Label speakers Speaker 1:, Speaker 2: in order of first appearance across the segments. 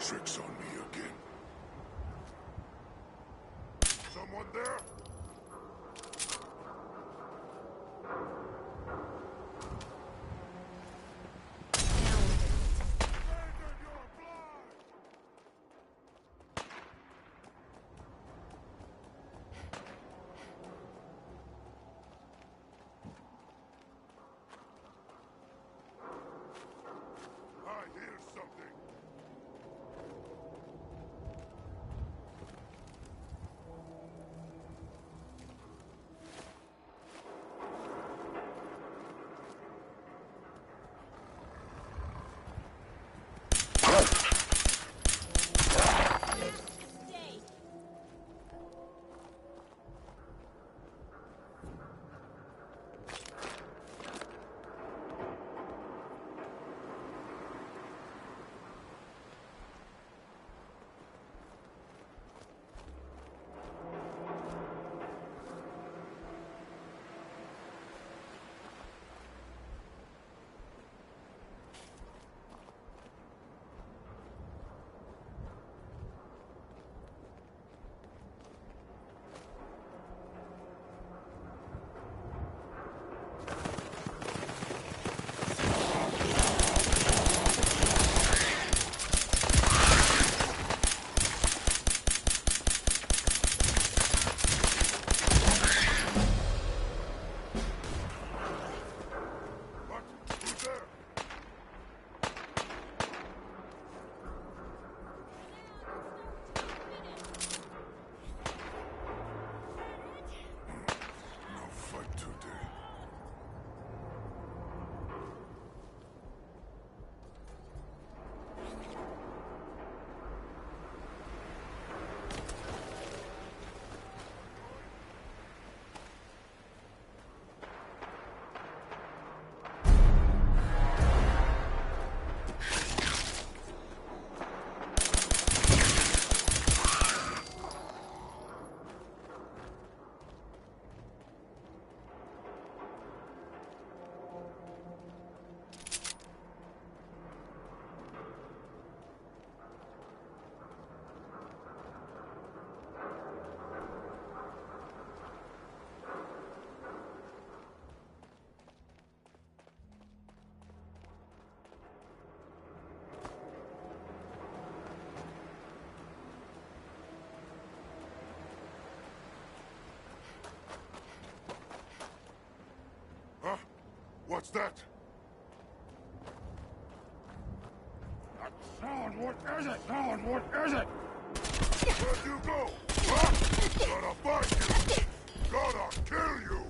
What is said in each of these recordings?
Speaker 1: tricks on me again. Someone there? What's that? That sound, what is it? Sound, what is it? Where'd you go? Huh? Gotta find you! Gotta kill you!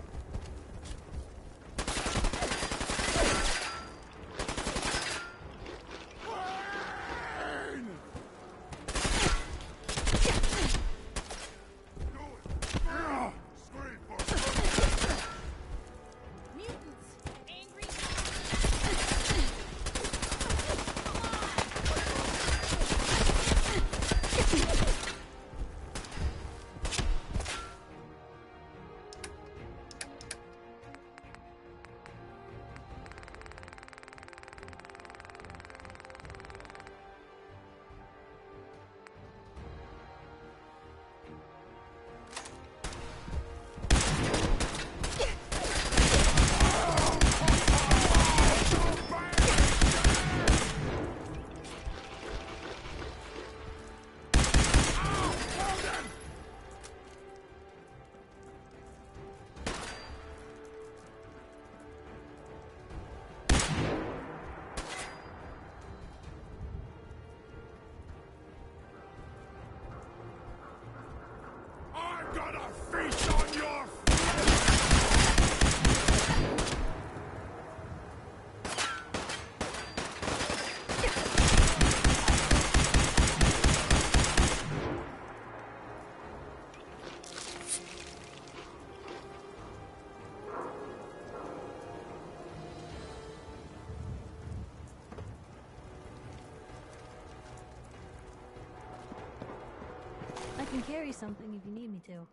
Speaker 1: Gonna feast on your
Speaker 2: I can carry something if you need me to.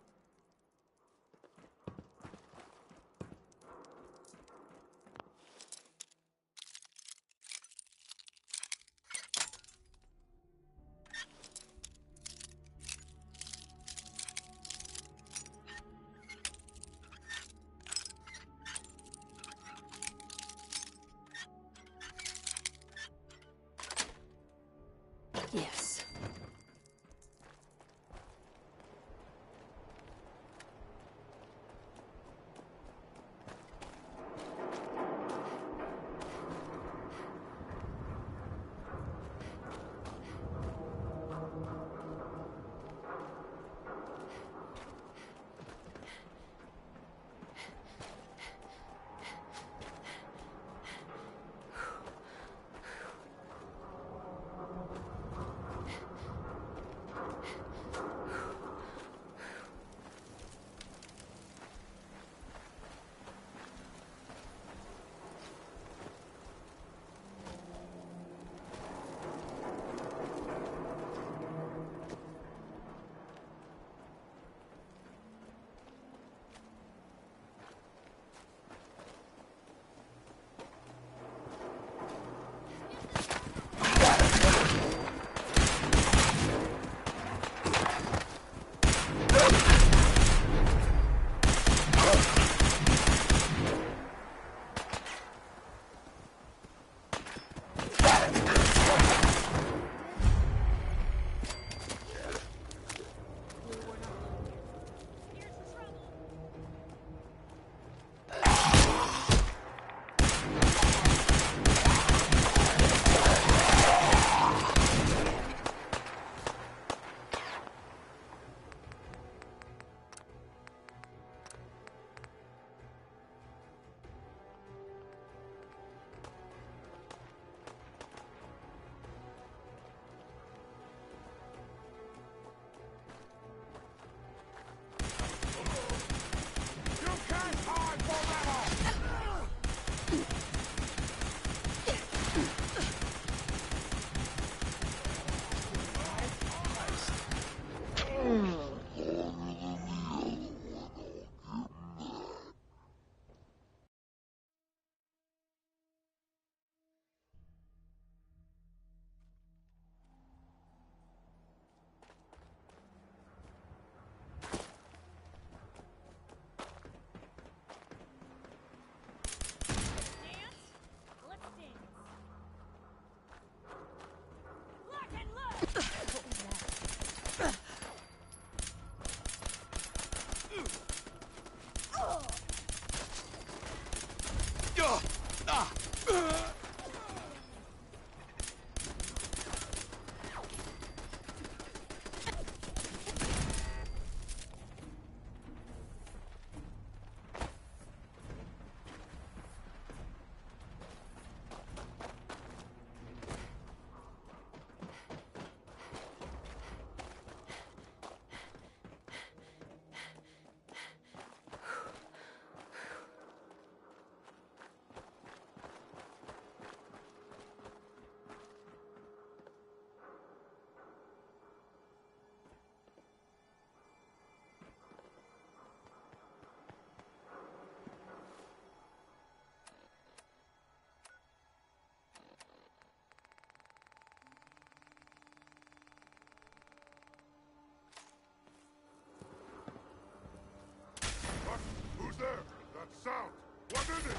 Speaker 1: What? Who's there? That sound! What is it?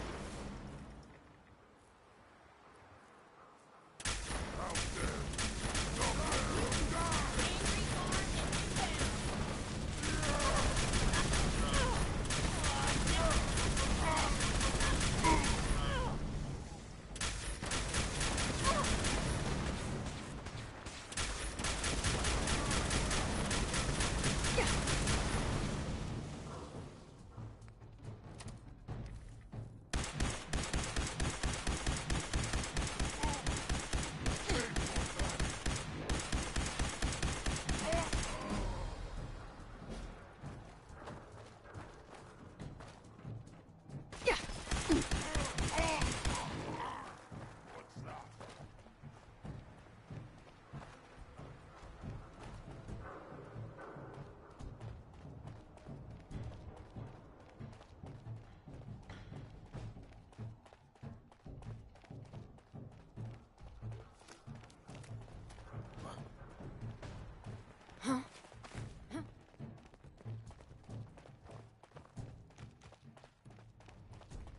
Speaker 1: Out there! Somewhere! Die! What's that?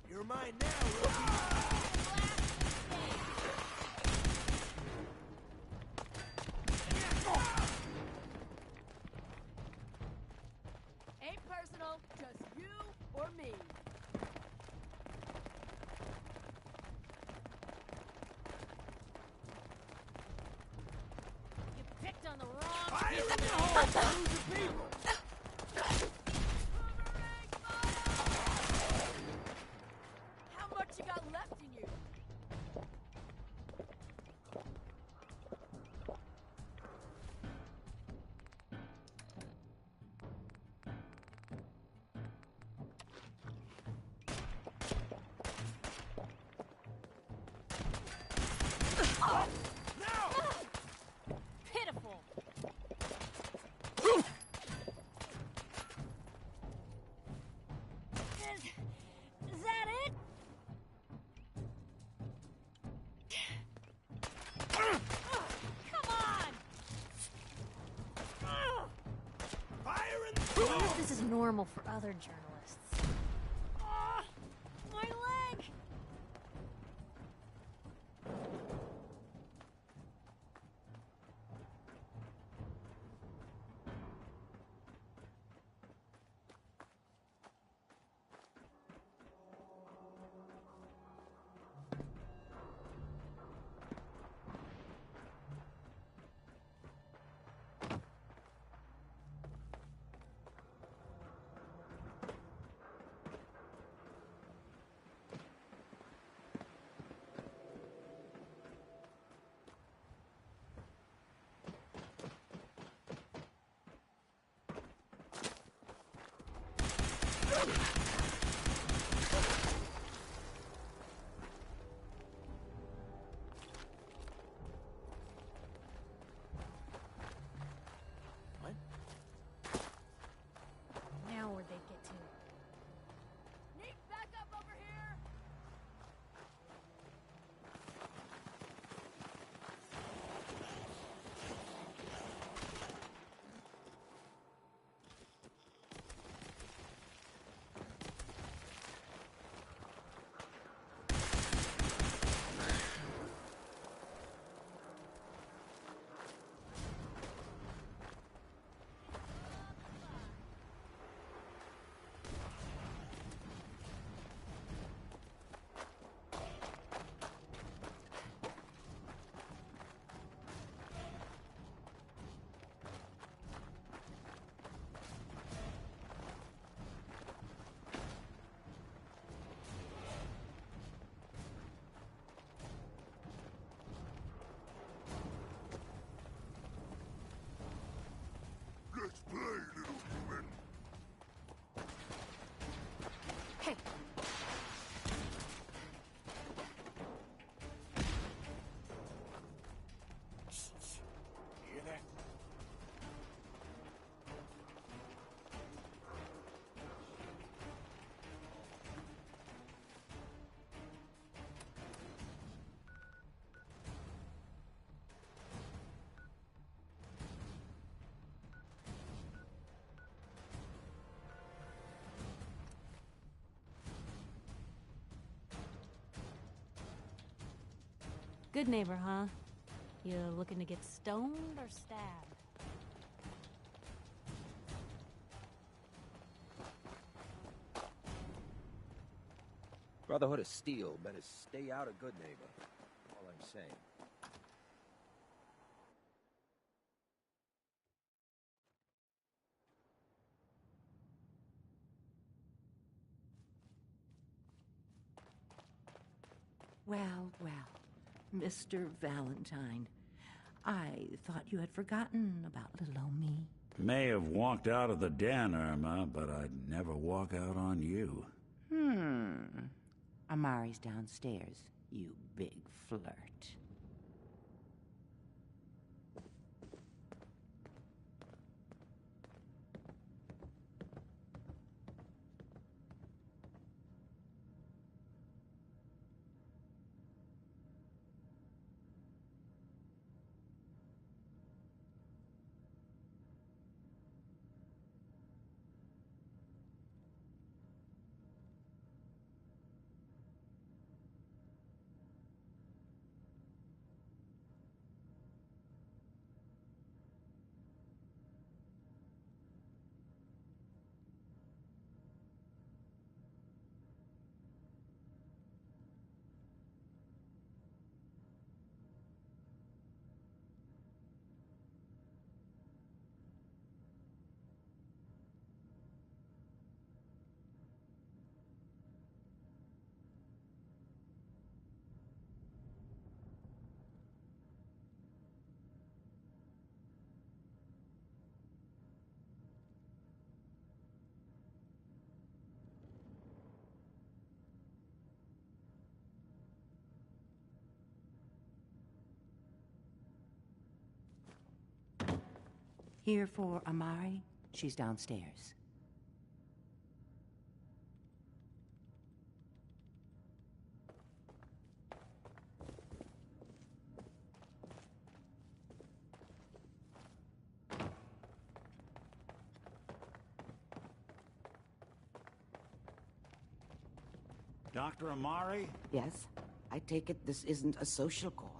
Speaker 3: You're mine now, rookie.
Speaker 4: Ain't personal, just you or me. You picked on the wrong
Speaker 3: Fire in the hole! Lose the people!
Speaker 4: How much you got left in you? Pitiful. Is that it? Come on!
Speaker 3: Fire in the
Speaker 2: I wonder if this is normal for other journalists.
Speaker 4: My leg!
Speaker 2: Good neighbor, huh? You looking to get stoned or stabbed?
Speaker 5: Brotherhood of Steel better stay out of Good Neighbor. All I'm saying.
Speaker 6: Well, well, Mr. Valentine. I thought you had forgotten about little old me.
Speaker 7: May have walked out of the den, Irma, but I'd never walk out on you.
Speaker 6: Amari's downstairs, you big flirt. Here for Amari? She's downstairs.
Speaker 7: Dr. Amari?
Speaker 6: Yes? I take it this isn't a social call.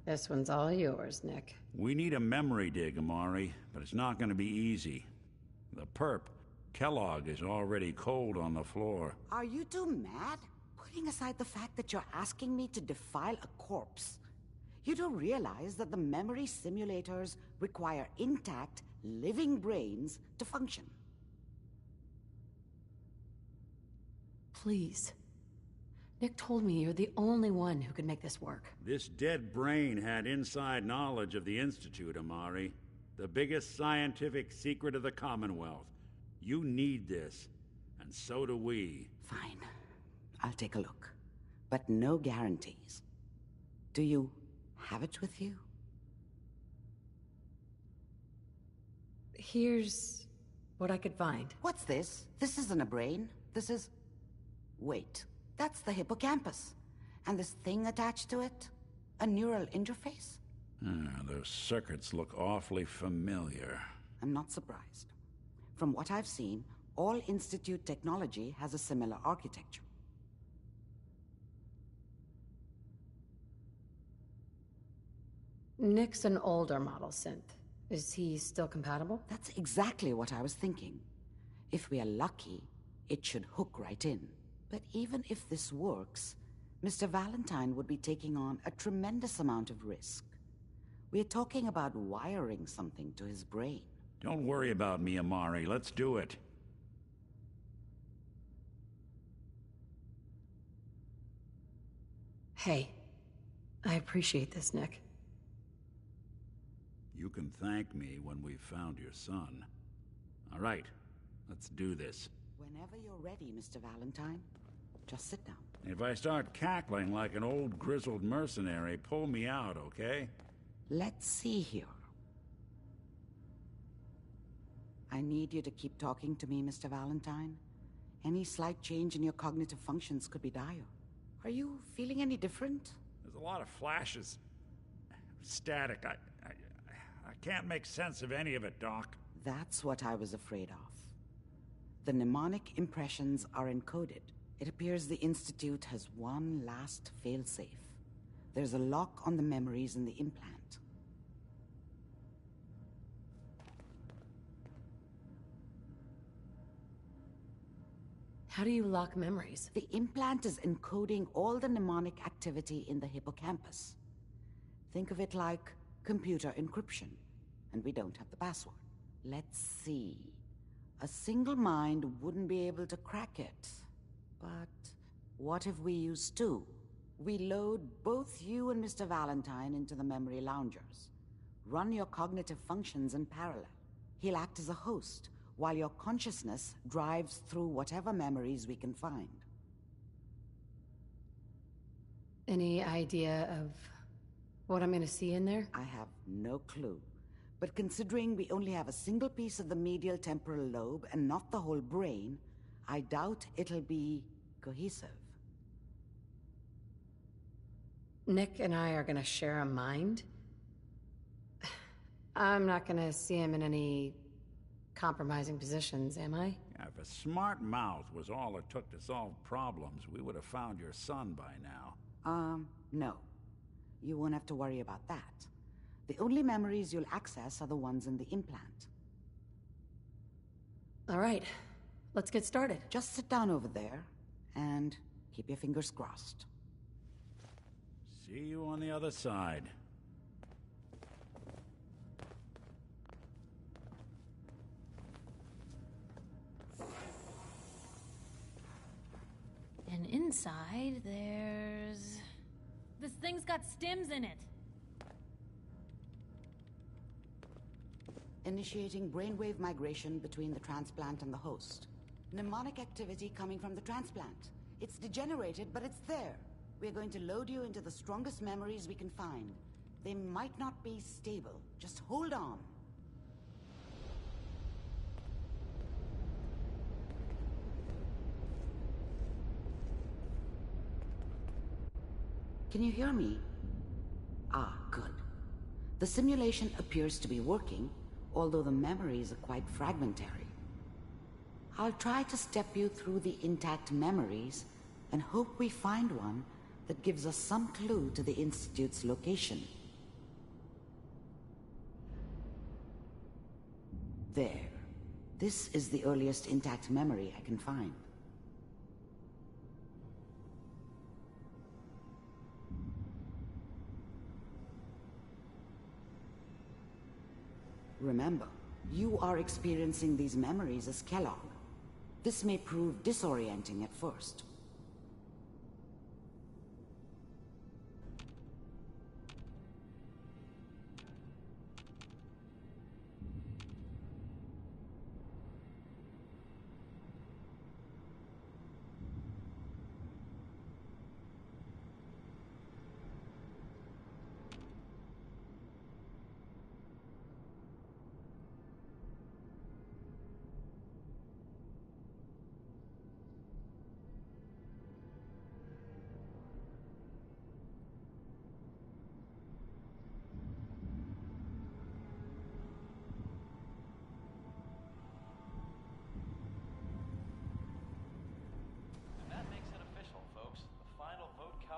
Speaker 8: This one's all yours, Nick.
Speaker 7: We need a memory dig, Amari, but it's not going to be easy. The perp, Kellogg, is already cold on the floor.
Speaker 9: Are you two mad? Putting aside the fact that you're asking me to defile a corpse, you don't realize that the memory simulators require intact, living brains to function.
Speaker 8: Please. Nick told me you're the only one who could make this work.
Speaker 7: This dead brain had inside knowledge of the Institute, Amari. The biggest scientific secret of the Commonwealth. You need this, and so do we.
Speaker 9: Fine. I'll take a look. But no guarantees. Do you have it with you?
Speaker 8: Here's what I could find.
Speaker 9: What's this? This isn't a brain. This is... Wait. That's the hippocampus. And this thing attached to it? A neural interface?
Speaker 7: Those circuits look awfully familiar.
Speaker 9: I'm not surprised. From what I've seen, all Institute technology has a similar architecture.
Speaker 8: Nick's an older model synth. Is he still compatible?
Speaker 9: That's exactly what I was thinking. If we are lucky, it should hook right in. But even if this works, Mr. Valentine would be taking on a tremendous amount of risk. We're talking about wiring something to his brain.
Speaker 7: Don't worry about me, Amari. Let's do it.
Speaker 8: Hey, I appreciate this, Nick.
Speaker 7: You can thank me when we've found your son. All right, let's do this.
Speaker 9: Whenever you're ready, Mr. Valentine. Just sit down.
Speaker 7: If I start cackling like an old grizzled mercenary, pull me out, okay?
Speaker 9: Let's see here. I need you to keep talking to me, Mr. Valentine. Any slight change in your cognitive functions could be dire. Are you feeling any different?
Speaker 7: There's a lot of flashes. Static. I can't make sense of any of it, Doc.
Speaker 9: That's what I was afraid of. The mnemonic impressions are encoded. It appears the Institute has one last failsafe. There's a lock on the memories in the implant.
Speaker 8: How do you lock memories?
Speaker 9: The implant is encoding all the mnemonic activity in the hippocampus. Think of it like computer encryption, and we don't have the password. Let's see. A single mind wouldn't be able to crack it. But what if we use two? We load both you and Mr. Valentine into the memory loungers. Run your cognitive functions in parallel. He'll act as a host, while your consciousness drives through whatever memories we can find.
Speaker 8: Any idea of what I'm gonna see in there?
Speaker 9: I have no clue. But considering we only have a single piece of the medial temporal lobe and not the whole brain, I doubt it'll be cohesive.
Speaker 8: Nick and I are gonna share a mind? I'm not gonna see him in any compromising positions, am I?
Speaker 7: If a smart mouth was all it took to solve problems, we would have found your son by now.
Speaker 9: No. You won't have to worry about that. The only memories you'll access are the ones in the implant.
Speaker 8: All right, let's get started.
Speaker 9: Just sit down over there, and keep your fingers crossed.
Speaker 7: See you on the other side.
Speaker 2: And inside, there's... This thing's got stims in it.
Speaker 9: Initiating brainwave migration between the transplant and the host. Mnemonic activity coming from the transplant. It's degenerated, but it's there. We're going to load you into the strongest memories we can find. They might not be stable. Just hold on. Can you hear me? Ah, good. The simulation appears to be working, although the memories are quite fragmentary. I'll try to step you through the intact memories and hope we find one that gives us some clue to the Institute's location. There. This is the earliest intact memory I can find. Remember, you are experiencing these memories as Kellogg. This may prove disorienting at first.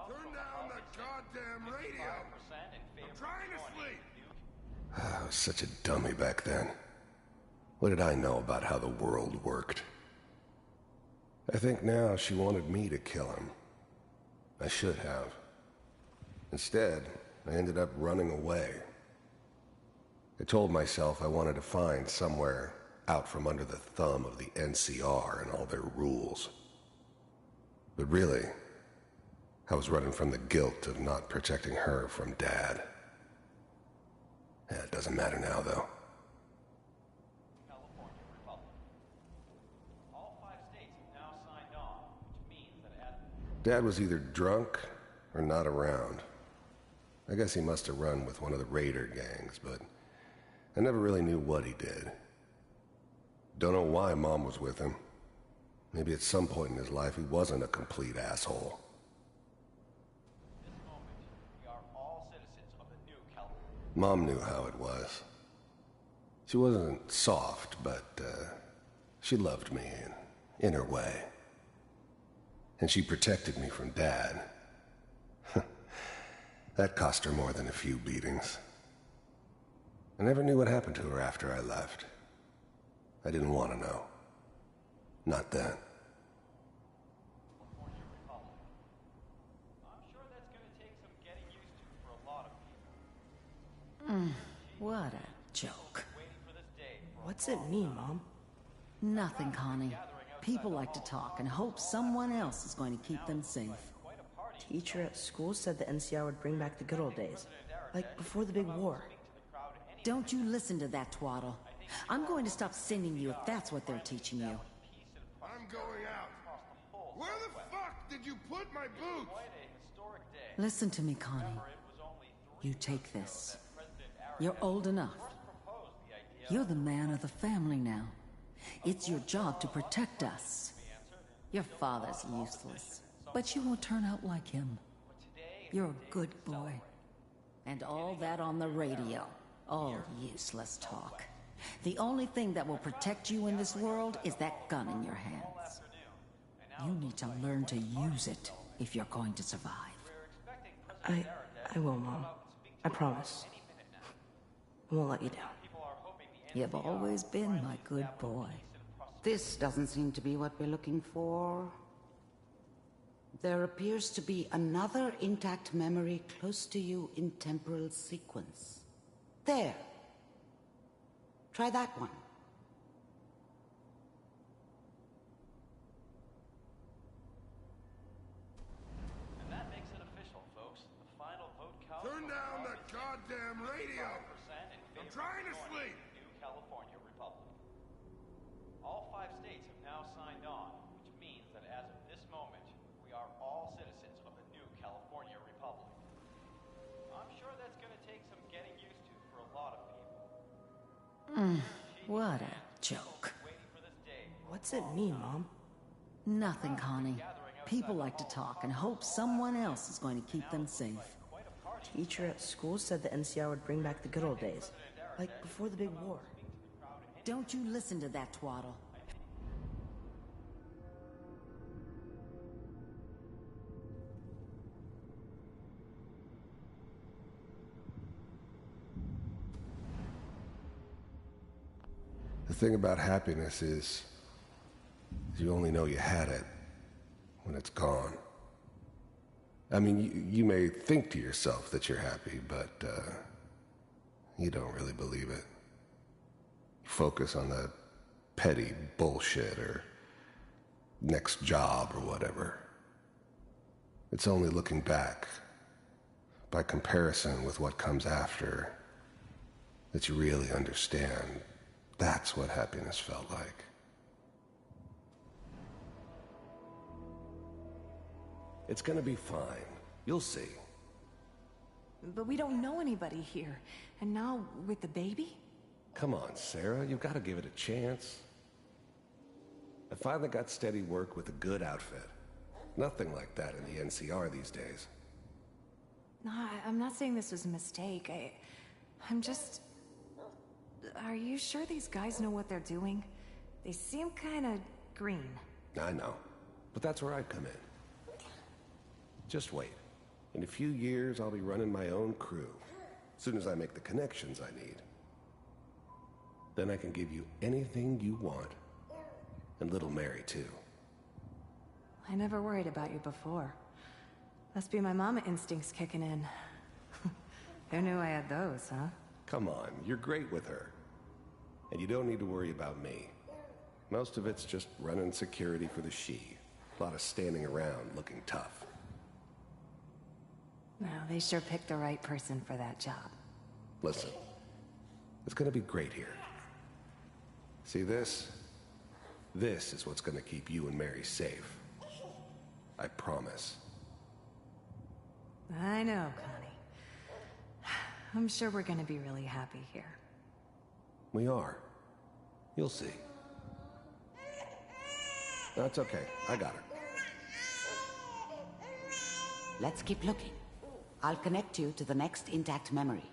Speaker 1: Turn down the goddamn radio! I'm trying to sleep!
Speaker 10: I was such a dummy back then. What did I know about how the world worked? I think now she wanted me to kill him. I should have. Instead, I ended up running away. I told myself I wanted to find somewhere out from under the thumb of the NCR and all their rules. But really, I was running from the guilt of not protecting her from Dad. Yeah, it doesn't matter now, though.
Speaker 11: California Republic. All 5 states have now signed on, which means that
Speaker 10: Dad was either drunk or not around. I guess he must have run with one of the raider gangs, but I never really knew what he did. Don't know why Mom was with him. Maybe at some point in his life he wasn't a complete asshole. Mom knew how it was. She wasn't soft, but she loved me in her way. And she protected me from Dad. That cost her more than a few beatings. I never knew what happened to her after I left. I didn't want to know. Not then.
Speaker 6: What a joke.
Speaker 12: What's it mean, Mom?
Speaker 6: Nothing, Connie. People like to talk and hope someone else is going to keep them safe.
Speaker 12: Teacher at school said the NCR would bring back the good old days. Like before the big war.
Speaker 6: Don't you listen to that twaddle. I'm going to stop sending you if that's what they're teaching you.
Speaker 1: I'm going out. Where the fuck did you put my boots?
Speaker 6: Listen to me, Connie. You take this. You're old enough. You're the man of the family now. It's your job to protect us. Your father's useless, but you won't turn out like him. You're a good boy. And all that on the radio. All useless talk. The only thing that will protect you in this world is that gun in your hands. You need to learn to use it if you're going to survive.
Speaker 12: I will, Mom. I promise. I won't let you down.
Speaker 6: You've always been my good boy.
Speaker 9: This doesn't seem to be what we're looking for. There appears to be another intact memory close to you in temporal sequence. There. Try that one.
Speaker 11: And that makes it official, folks. The final vote count.
Speaker 1: Turn down the goddamn radio! I'm trying to sleep!
Speaker 11: New California Republic. All 5 states have now signed on, which means that as of this moment, we are all citizens of the new California Republic. I'm sure that's going to take some getting used to for a lot of people.
Speaker 6: What a joke.
Speaker 12: What's it mean, Mom?
Speaker 6: Nothing, Connie. People like to talk and hope someone else is going to keep them safe.
Speaker 12: Teacher at school said the NCR would bring back the good old days. Like before the big war.
Speaker 6: Don't you listen to that twaddle.
Speaker 10: The thing about happiness is you only know you had it when it's gone. I mean, you may think to yourself that you're happy, but you don't really believe it. You focus on that petty bullshit or next job or whatever. It's only looking back, by comparison with what comes after, that you really understand. That's what happiness felt like. It's gonna be fine. You'll see.
Speaker 12: But we don't know anybody here. And now, with the baby?
Speaker 10: Come on, Sarah. You've got to give it a chance. I finally got steady work with a good outfit. Nothing like that in the NCR these days.
Speaker 12: No, I'm not saying this was a mistake. I'm just... Are you sure these guys know what they're doing? They seem kind of green.
Speaker 10: I know. But that's where I come in. Just wait. In a few years, I'll be running my own crew. As soon as I make the connections I need. Then I can give you anything you want. And little Mary, too.
Speaker 12: I never worried about you before. Must be my mama instincts kicking in. Who knew I had those, huh?
Speaker 10: Come on, you're great with her. And you don't need to worry about me. Most of it's just running security for the she. A lot of standing around looking tough.
Speaker 12: No, they sure picked the right person for that job.
Speaker 10: Listen, it's gonna be great here. See this? This is what's gonna keep you and Mary safe. I promise.
Speaker 12: I know, Connie. I'm sure we're gonna be really happy here.
Speaker 10: We are. You'll see. That's okay. I got her.
Speaker 9: Let's keep looking. I'll connect you to the next intact memory.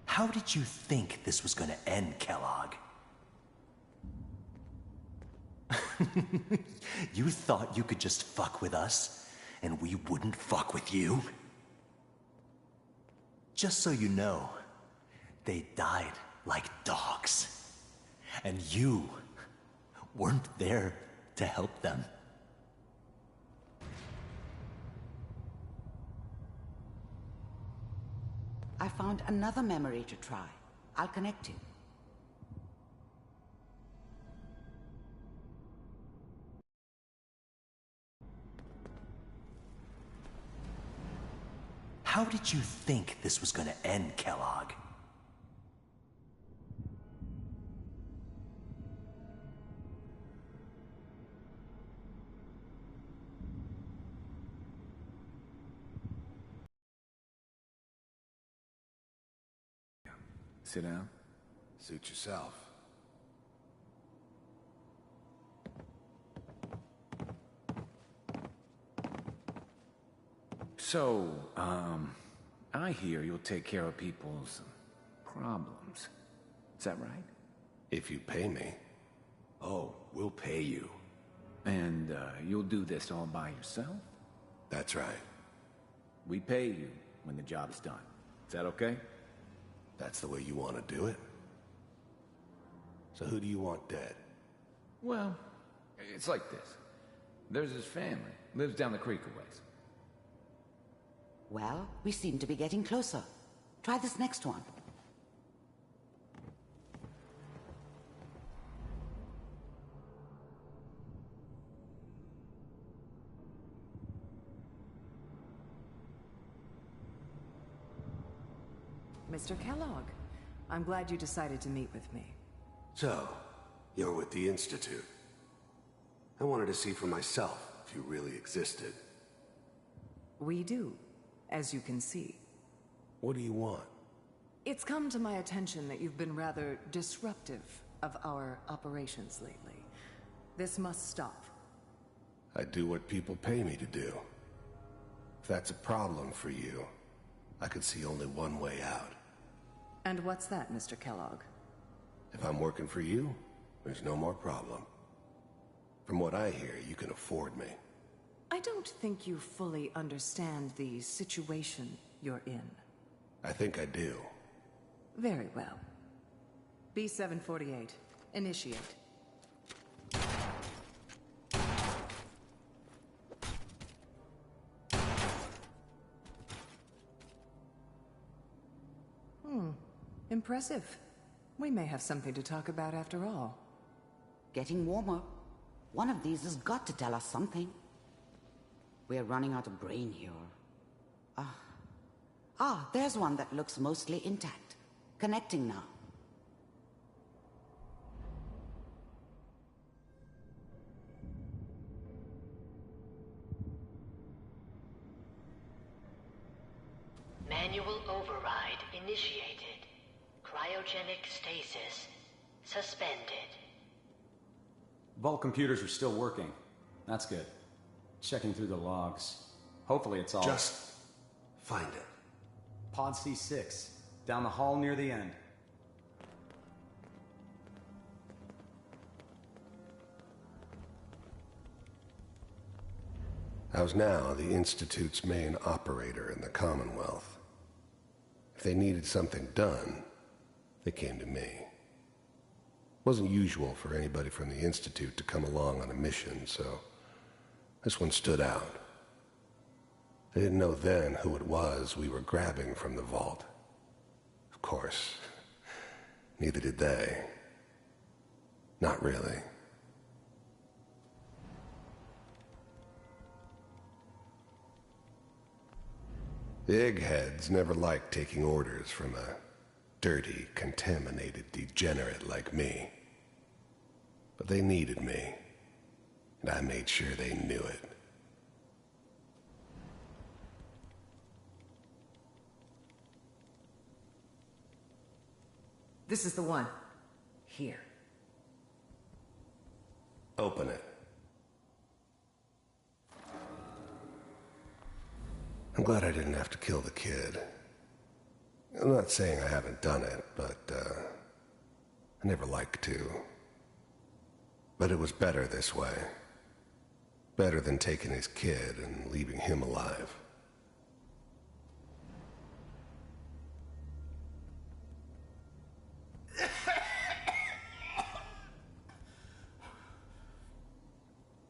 Speaker 13: How did you think this was gonna end, Kellogg? You thought you could just fuck with us, and we wouldn't fuck with you? Just so you know, they died like dogs. And you weren't there to help them.
Speaker 9: I found another memory to try. I'll connect you.
Speaker 13: How did you think this was gonna end, Kellogg?
Speaker 14: Sit down.
Speaker 10: Suit yourself.
Speaker 14: So, I hear you'll take care of people's problems. Is that right?
Speaker 10: If you pay me.
Speaker 14: Oh, we'll pay you. And, you'll do this all by yourself?
Speaker 10: That's right.
Speaker 14: We pay you when the job's done. Is that okay?
Speaker 10: That's the way you want to do it? So who do you want dead?
Speaker 14: Well, it's like this. There's his family. Lives down the creek a ways.
Speaker 9: Well, we seem to be getting closer. Try this next one.
Speaker 15: Mr. Kellogg, I'm glad you decided to meet with me.
Speaker 10: So, you're with the Institute. I wanted to see for myself if you really existed.
Speaker 15: We do, as you can see.
Speaker 10: What do you want?
Speaker 15: It's come to my attention that you've been rather disruptive of our operations lately. This must stop.
Speaker 10: I do what people pay me to do. If that's a problem for you, I could see only one way out.
Speaker 15: And what's that, Mr. Kellogg?
Speaker 10: If I'm working for you, There's no more problem. From what I hear, you can afford me.
Speaker 15: I don't think you fully understand the situation you're in.
Speaker 10: I think I do.
Speaker 15: Very well. B-748, initiate. Impressive. We may have something to talk about after all.
Speaker 9: Getting warmer. One of these has got to tell us something. We're running out of brain here. There's one that looks mostly intact. Connecting now.
Speaker 16: Manual override initiated. Cryogenic stasis suspended.
Speaker 17: Vault computers are still working. That's good. Checking through the logs. Hopefully it's all...
Speaker 10: Just find it.
Speaker 17: Pod C6. Down the hall near the end.
Speaker 10: I was now the Institute's main operator in the Commonwealth. If they needed something done, they came to me. It wasn't usual for anybody from the Institute to come along on a mission, so this one stood out. I didn't know then who it was we were grabbing from the vault. Of course, neither did they. Not really. The eggheads never liked taking orders from a dirty, contaminated degenerate like me. But they needed me, and I made sure they knew it.
Speaker 15: This is the one. Here.
Speaker 10: Open it. I'm glad I didn't have to kill the kid. I'm not saying I haven't done it, but, I never liked to. But it was better this way. Better than taking his kid and leaving him alive.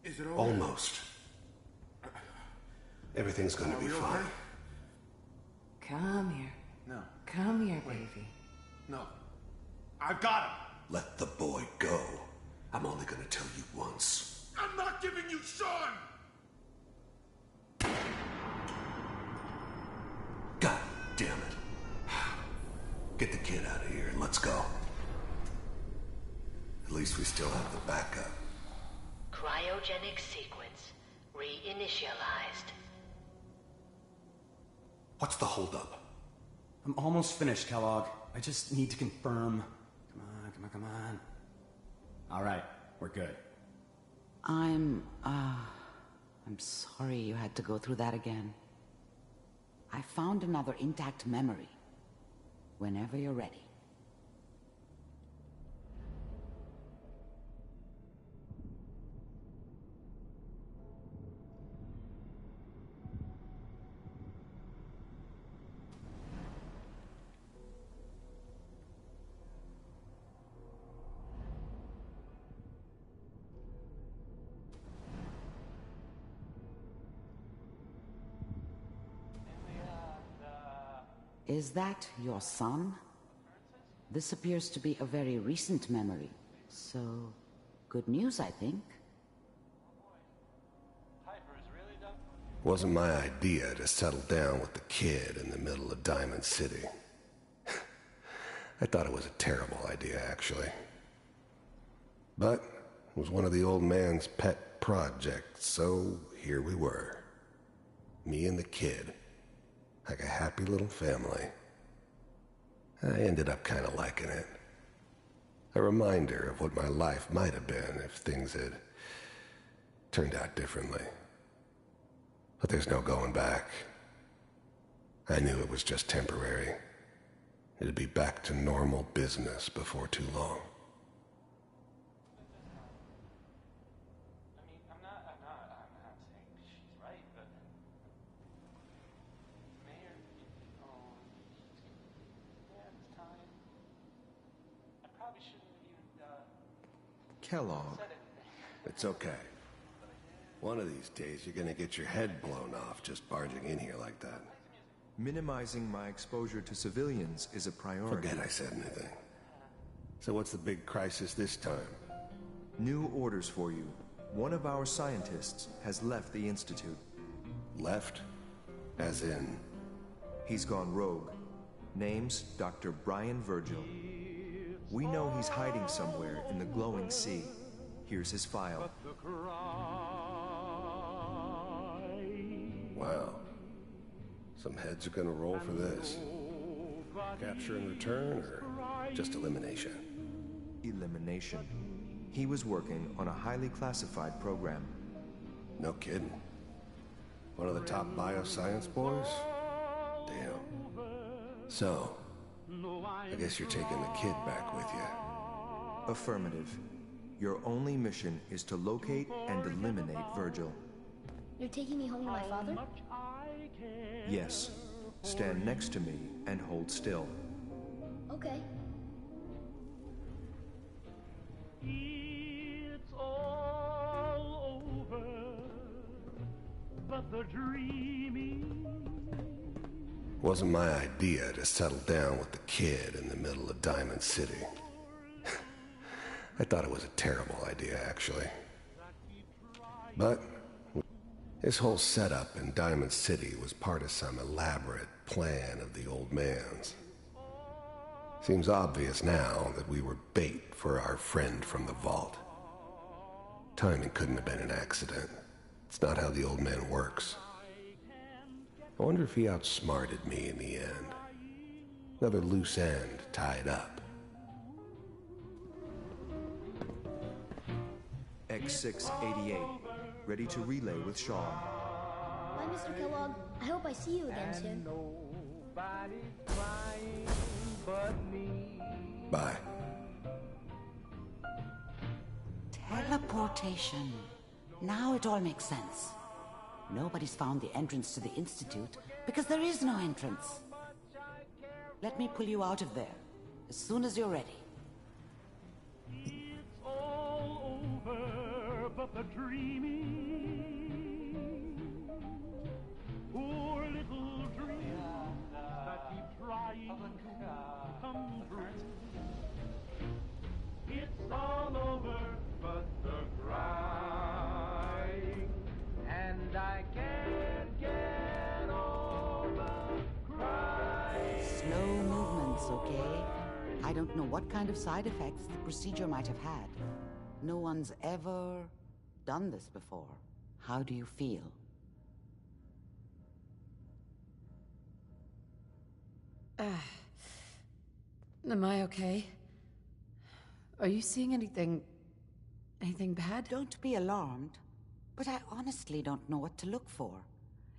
Speaker 1: Is it over?
Speaker 10: Almost. Everything's gonna be fine.
Speaker 15: Come here.
Speaker 14: No.
Speaker 15: Come here, baby.
Speaker 1: No. I've got him!
Speaker 10: Let the boy go. I'm only gonna tell you once.
Speaker 1: I'm not giving you Sean!
Speaker 10: God damn it. Get the kid out of here and let's go. At least we still have the backup.
Speaker 16: Cryogenic sequence reinitialized.
Speaker 10: What's the holdup?
Speaker 17: I'm almost finished, Kellogg. I just need to confirm. Come on. All right, we're good.
Speaker 9: I'm sorry you had to go through that again. I found another intact memory. Whenever you're ready. Is that your son? This appears to be a very recent memory, so good news, I think.
Speaker 10: Wasn't my idea to settle down with the kid in the middle of Diamond City. I thought it was a terrible idea, actually. But it was one of the old man's pet projects, so here we were. Me and the kid. Like a happy little family. I ended up kind of liking it. A reminder of what my life might have been if things had turned out differently. But there's no going back. I knew it was just temporary. It'd be back to normal business before too long.
Speaker 18: Kellogg.
Speaker 10: It's okay. One of these days, you're gonna get your head blown off just barging in here like that.
Speaker 18: Minimizing my exposure to civilians is a priority.
Speaker 10: Forget I said anything. So what's the big crisis this time?
Speaker 18: New orders for you. One of our scientists has left the Institute.
Speaker 10: Left? As in?
Speaker 18: He's gone rogue. Name's Dr. Brian Virgil. We know he's hiding somewhere in the glowing sea. Here's his file.
Speaker 10: Wow. Some heads are gonna roll for this. Capture and return, or just elimination?
Speaker 18: Elimination. He was working on a highly classified program.
Speaker 10: No kidding. One of the top bioscience boys? Damn. So, I guess you're taking the kid back with you.
Speaker 18: Affirmative. Your only mission is to locate and eliminate Virgil.
Speaker 19: You're taking me home to my father?
Speaker 18: Yes. Stand next to me and hold still.
Speaker 19: Okay.
Speaker 1: It's all over, but the dreaming.
Speaker 10: Wasn't my idea to settle down with the kid in the middle of Diamond City. I thought it was a terrible idea, actually. But this whole setup in Diamond City was part of some elaborate plan of the old man's. Seems obvious now that we were bait for our friend from the vault. Timing couldn't have been an accident. It's not how the old man works. I wonder if he outsmarted me in the end. Another loose end tied up.
Speaker 18: X688, ready to relay with Shaw.
Speaker 19: Bye, Mr. Kellogg. I hope I see you again soon.
Speaker 10: Bye.
Speaker 9: Teleportation. Now it all makes sense. Nobody's found the entrance to the Institute because there is no entrance. Let me pull you out of there as soon as you're ready.
Speaker 1: It's all over, but the dreaming. Poor little dreams that keep trying to come true. It's all over, but the crying. And I can't get over crying.
Speaker 9: Slow movements, okay? I don't know what kind of side effects the procedure might have had. No one's ever done this before. How do you feel?
Speaker 8: Am I okay? Are you seeing anything bad?
Speaker 9: Don't be alarmed, but I honestly don't know what to look for.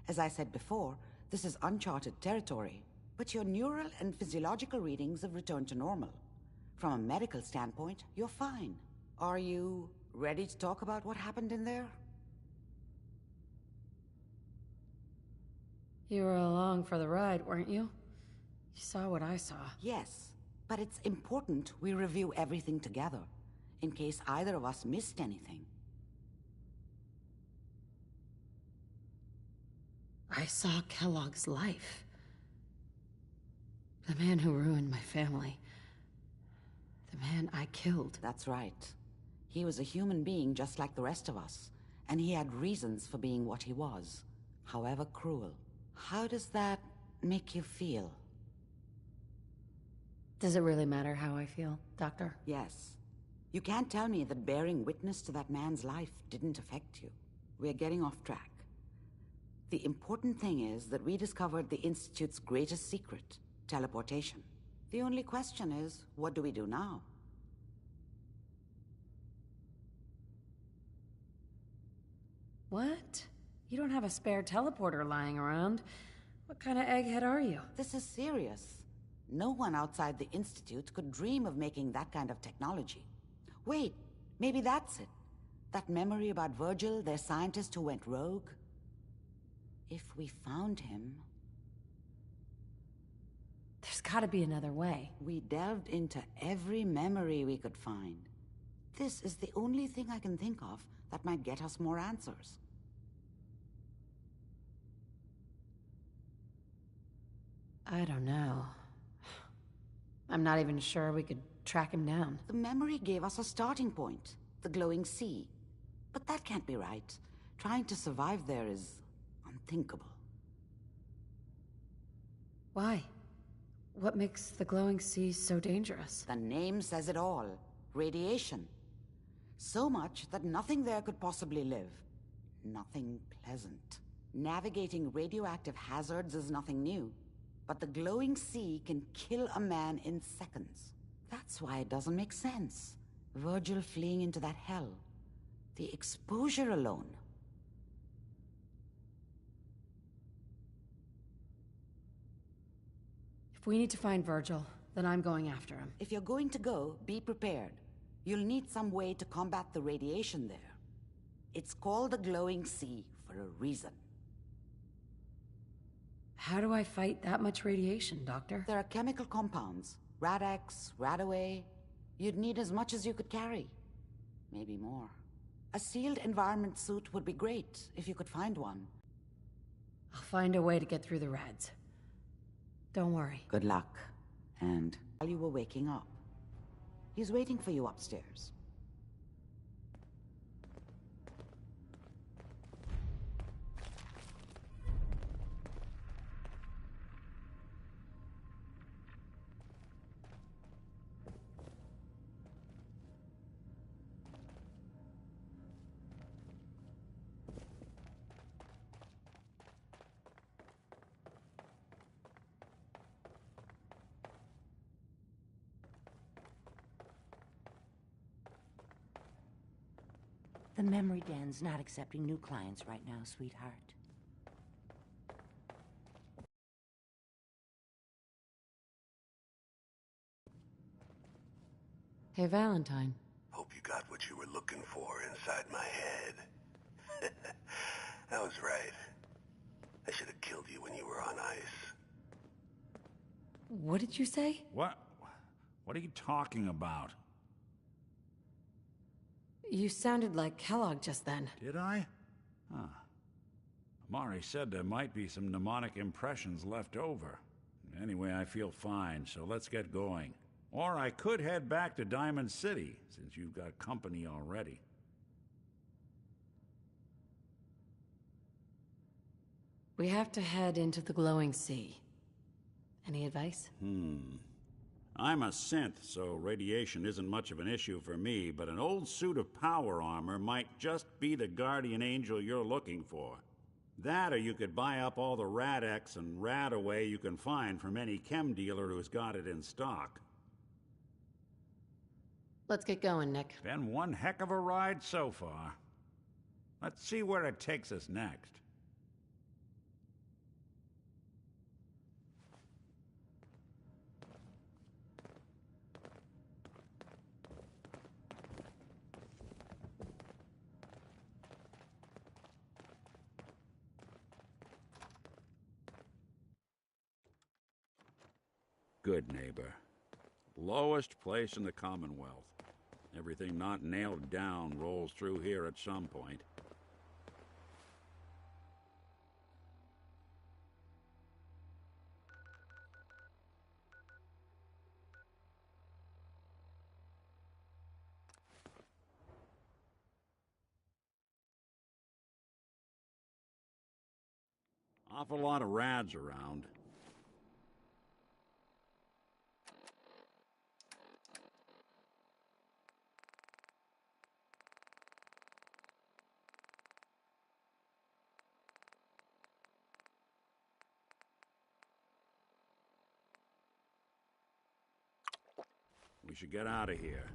Speaker 9: As I said before, this is uncharted territory, but your neural and physiological readings have returned to normal. From a medical standpoint, you're fine. Are you ready to talk about what happened in there?
Speaker 8: You were along for the ride, weren't you? You saw what I saw.
Speaker 9: Yes, but it's important we review everything together, in case either of us missed anything.
Speaker 8: I saw Kellogg's life. The man who ruined my family. The man I killed.
Speaker 9: That's right. He was a human being just like the rest of us, and he had reasons for being what he was, however cruel. How does that make you feel?
Speaker 8: Does it really matter how I feel, Doctor?
Speaker 9: Yes. You can't tell me that bearing witness to that man's life didn't affect you. We're getting off track. The important thing is that we discovered the Institute's greatest secret, teleportation. The only question is, what do we do now?
Speaker 8: What? You don't have a spare teleporter lying around. What kind of egghead are you?
Speaker 9: This is serious. No one outside the Institute could dream of making that kind of technology. Wait, maybe that's it. That memory about Virgil, their scientist who went rogue? If we found him...
Speaker 8: There's gotta be another way.
Speaker 9: We delved into every memory we could find. This is the only thing I can think of that might get us more answers.
Speaker 8: I don't know. I'm not even sure we could track him down.
Speaker 9: The memory gave us a starting point, the glowing sea. But that can't be right. Trying to survive there is unthinkable.
Speaker 8: Why? What makes the glowing sea so dangerous?
Speaker 9: The name says it all. Radiation. So much that nothing there could possibly live. Nothing pleasant. Navigating radioactive hazards is nothing new. But the glowing sea can kill a man in seconds. That's why it doesn't make sense. Virgil fleeing into that hell. The exposure alone.
Speaker 8: If we need to find Virgil, then I'm going after him.
Speaker 9: If you're going to go, be prepared. You'll need some way to combat the radiation there. It's called the glowing sea for a reason.
Speaker 8: How do I fight that much radiation, Doctor?
Speaker 9: There are chemical compounds. Rad-X, Radaway. You'd need as much as you could carry. Maybe more. A sealed environment suit would be great, if you could find one.
Speaker 8: I'll find a way to get through the rads. Don't worry.
Speaker 9: Good luck. And while you were waking up, he's waiting for you upstairs.
Speaker 20: The memory den's not accepting new clients right now, sweetheart.
Speaker 8: Hey, Valentine.
Speaker 10: Hope you got what you were looking for inside my head. I was right. I should have killed you when you were on ice.
Speaker 8: What did you say?
Speaker 7: What are you talking about?
Speaker 8: You sounded like Kellogg just then.
Speaker 7: Did I? Huh. Amari said there might be some mnemonic impressions left over. Anyway, I feel fine, so let's get going. Or I could head back to Diamond City, since you've got company already.
Speaker 8: We have to head into the glowing sea. Any advice?
Speaker 7: I'm a synth, so radiation isn't much of an issue for me, but an old suit of power armor might just be the guardian angel you're looking for. That, or you could buy up all the Rad-X and Radaway you can find from any chem dealer who's got it in stock.
Speaker 8: Let's get going, Nick.
Speaker 7: Been one heck of a ride so far. Let's see where it takes us next. Good neighbor. Lowest place in the Commonwealth. Everything not nailed down rolls through here at some point. Awful lot of rads around. We should get out of here.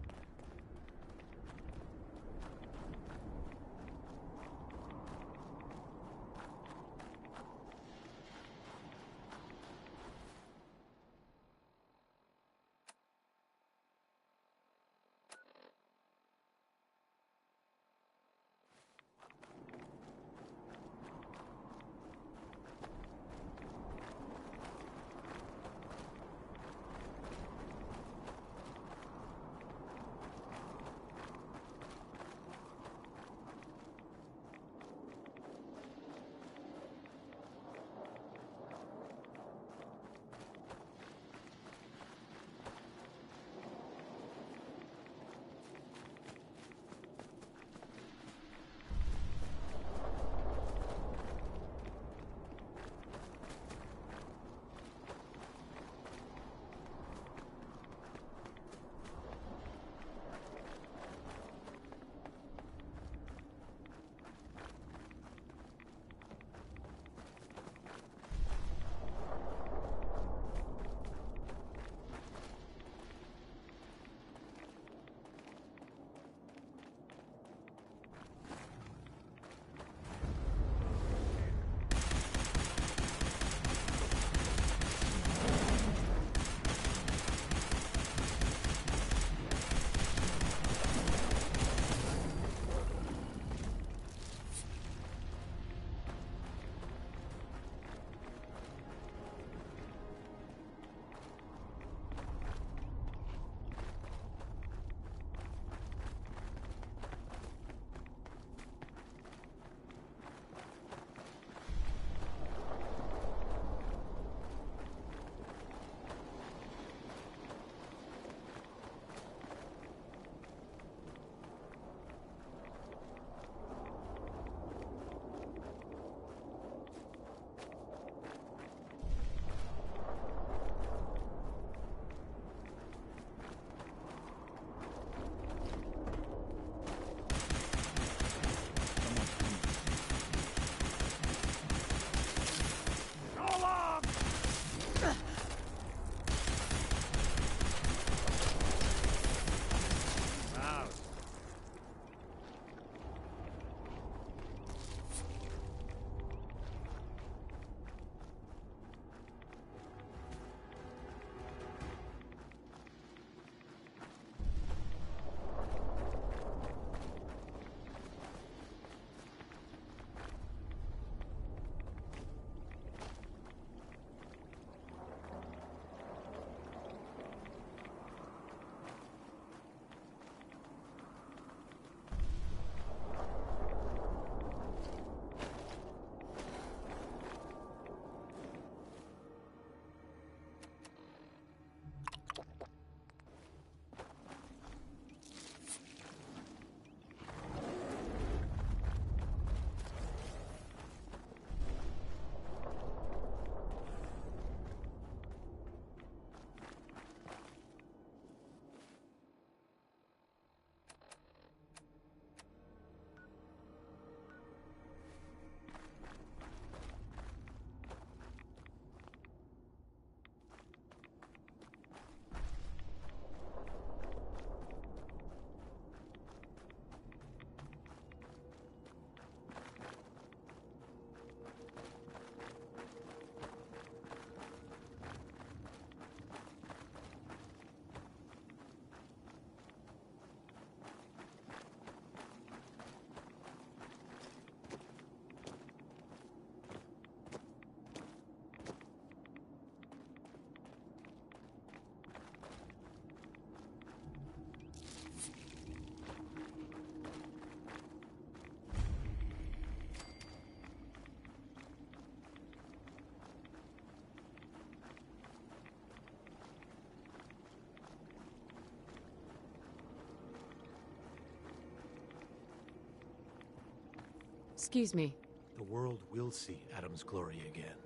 Speaker 8: Excuse me.
Speaker 21: The world will see Adam's glory again.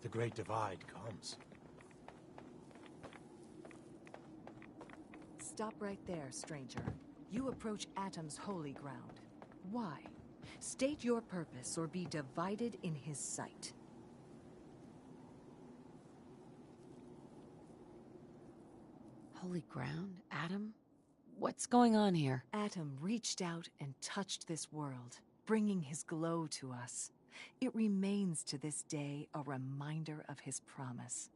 Speaker 21: The Great Divide comes.
Speaker 15: Stop right there, stranger. You approach Atom's holy ground. Why? State your purpose or be divided in his sight.
Speaker 8: Holy ground? Atom? What's going on here?
Speaker 15: Atom reached out and touched this world, bringing his glow to us. It remains to this day a reminder of his promise.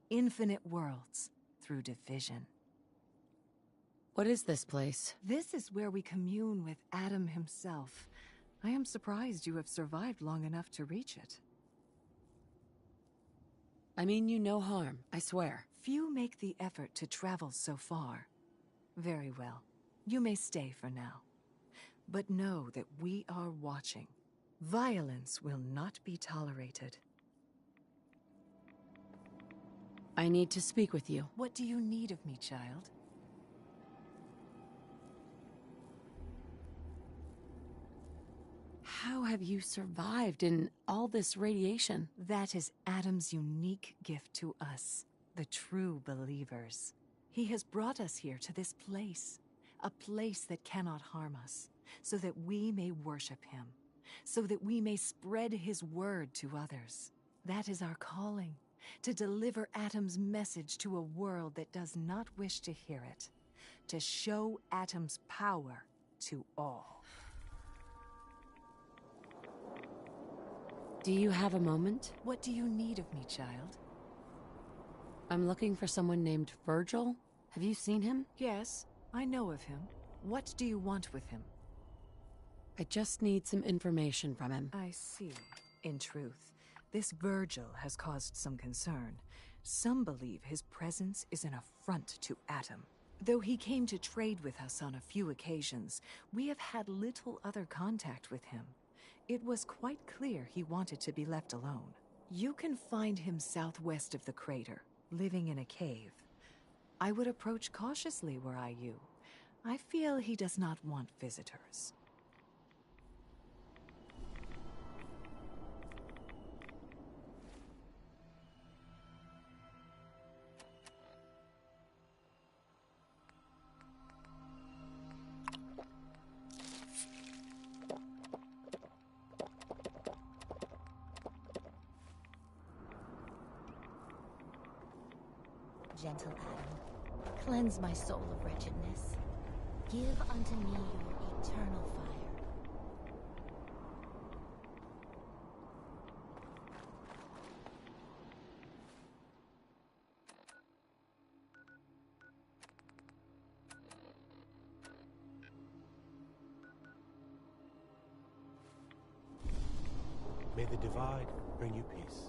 Speaker 15: Infinite worlds through division.
Speaker 8: What is this place?
Speaker 15: This is where we commune with Atom himself. I am surprised you have survived long enough to reach it.
Speaker 8: I mean you no harm, I swear.
Speaker 15: Few make the effort to travel so far. Very well. You may stay for now. But know that we are watching. Violence will not be tolerated.
Speaker 8: I need to speak with you.
Speaker 15: What do you need of me, child?
Speaker 8: How have you survived in all this radiation?
Speaker 15: That is Atom's unique gift to us, the true believers. He has brought us here to this place, a place that cannot harm us, so that we may worship him, so that we may spread his word to others. That is our calling, to deliver Atom's message to a world that does not wish to hear it, to show Atom's power to all.
Speaker 8: Do you have a moment?
Speaker 15: What do you need of me, child?
Speaker 8: I'm looking for someone named Virgil. Have you seen him?
Speaker 15: Yes, I know of him. What do you want with him?
Speaker 8: I just need some information from him.
Speaker 15: I see. In truth, this Virgil has caused some concern. Some believe his presence is an affront to Atom. Though he came to trade with us on a few occasions, we have had little other contact with him. It was quite clear he wanted to be left alone. You can find him southwest of the crater, living in a cave. I would approach cautiously were I you. I feel he does not want visitors.
Speaker 19: Gentle Adam, cleanse my soul of wretchedness. Give unto me your eternal fire.
Speaker 21: May the divide bring you peace.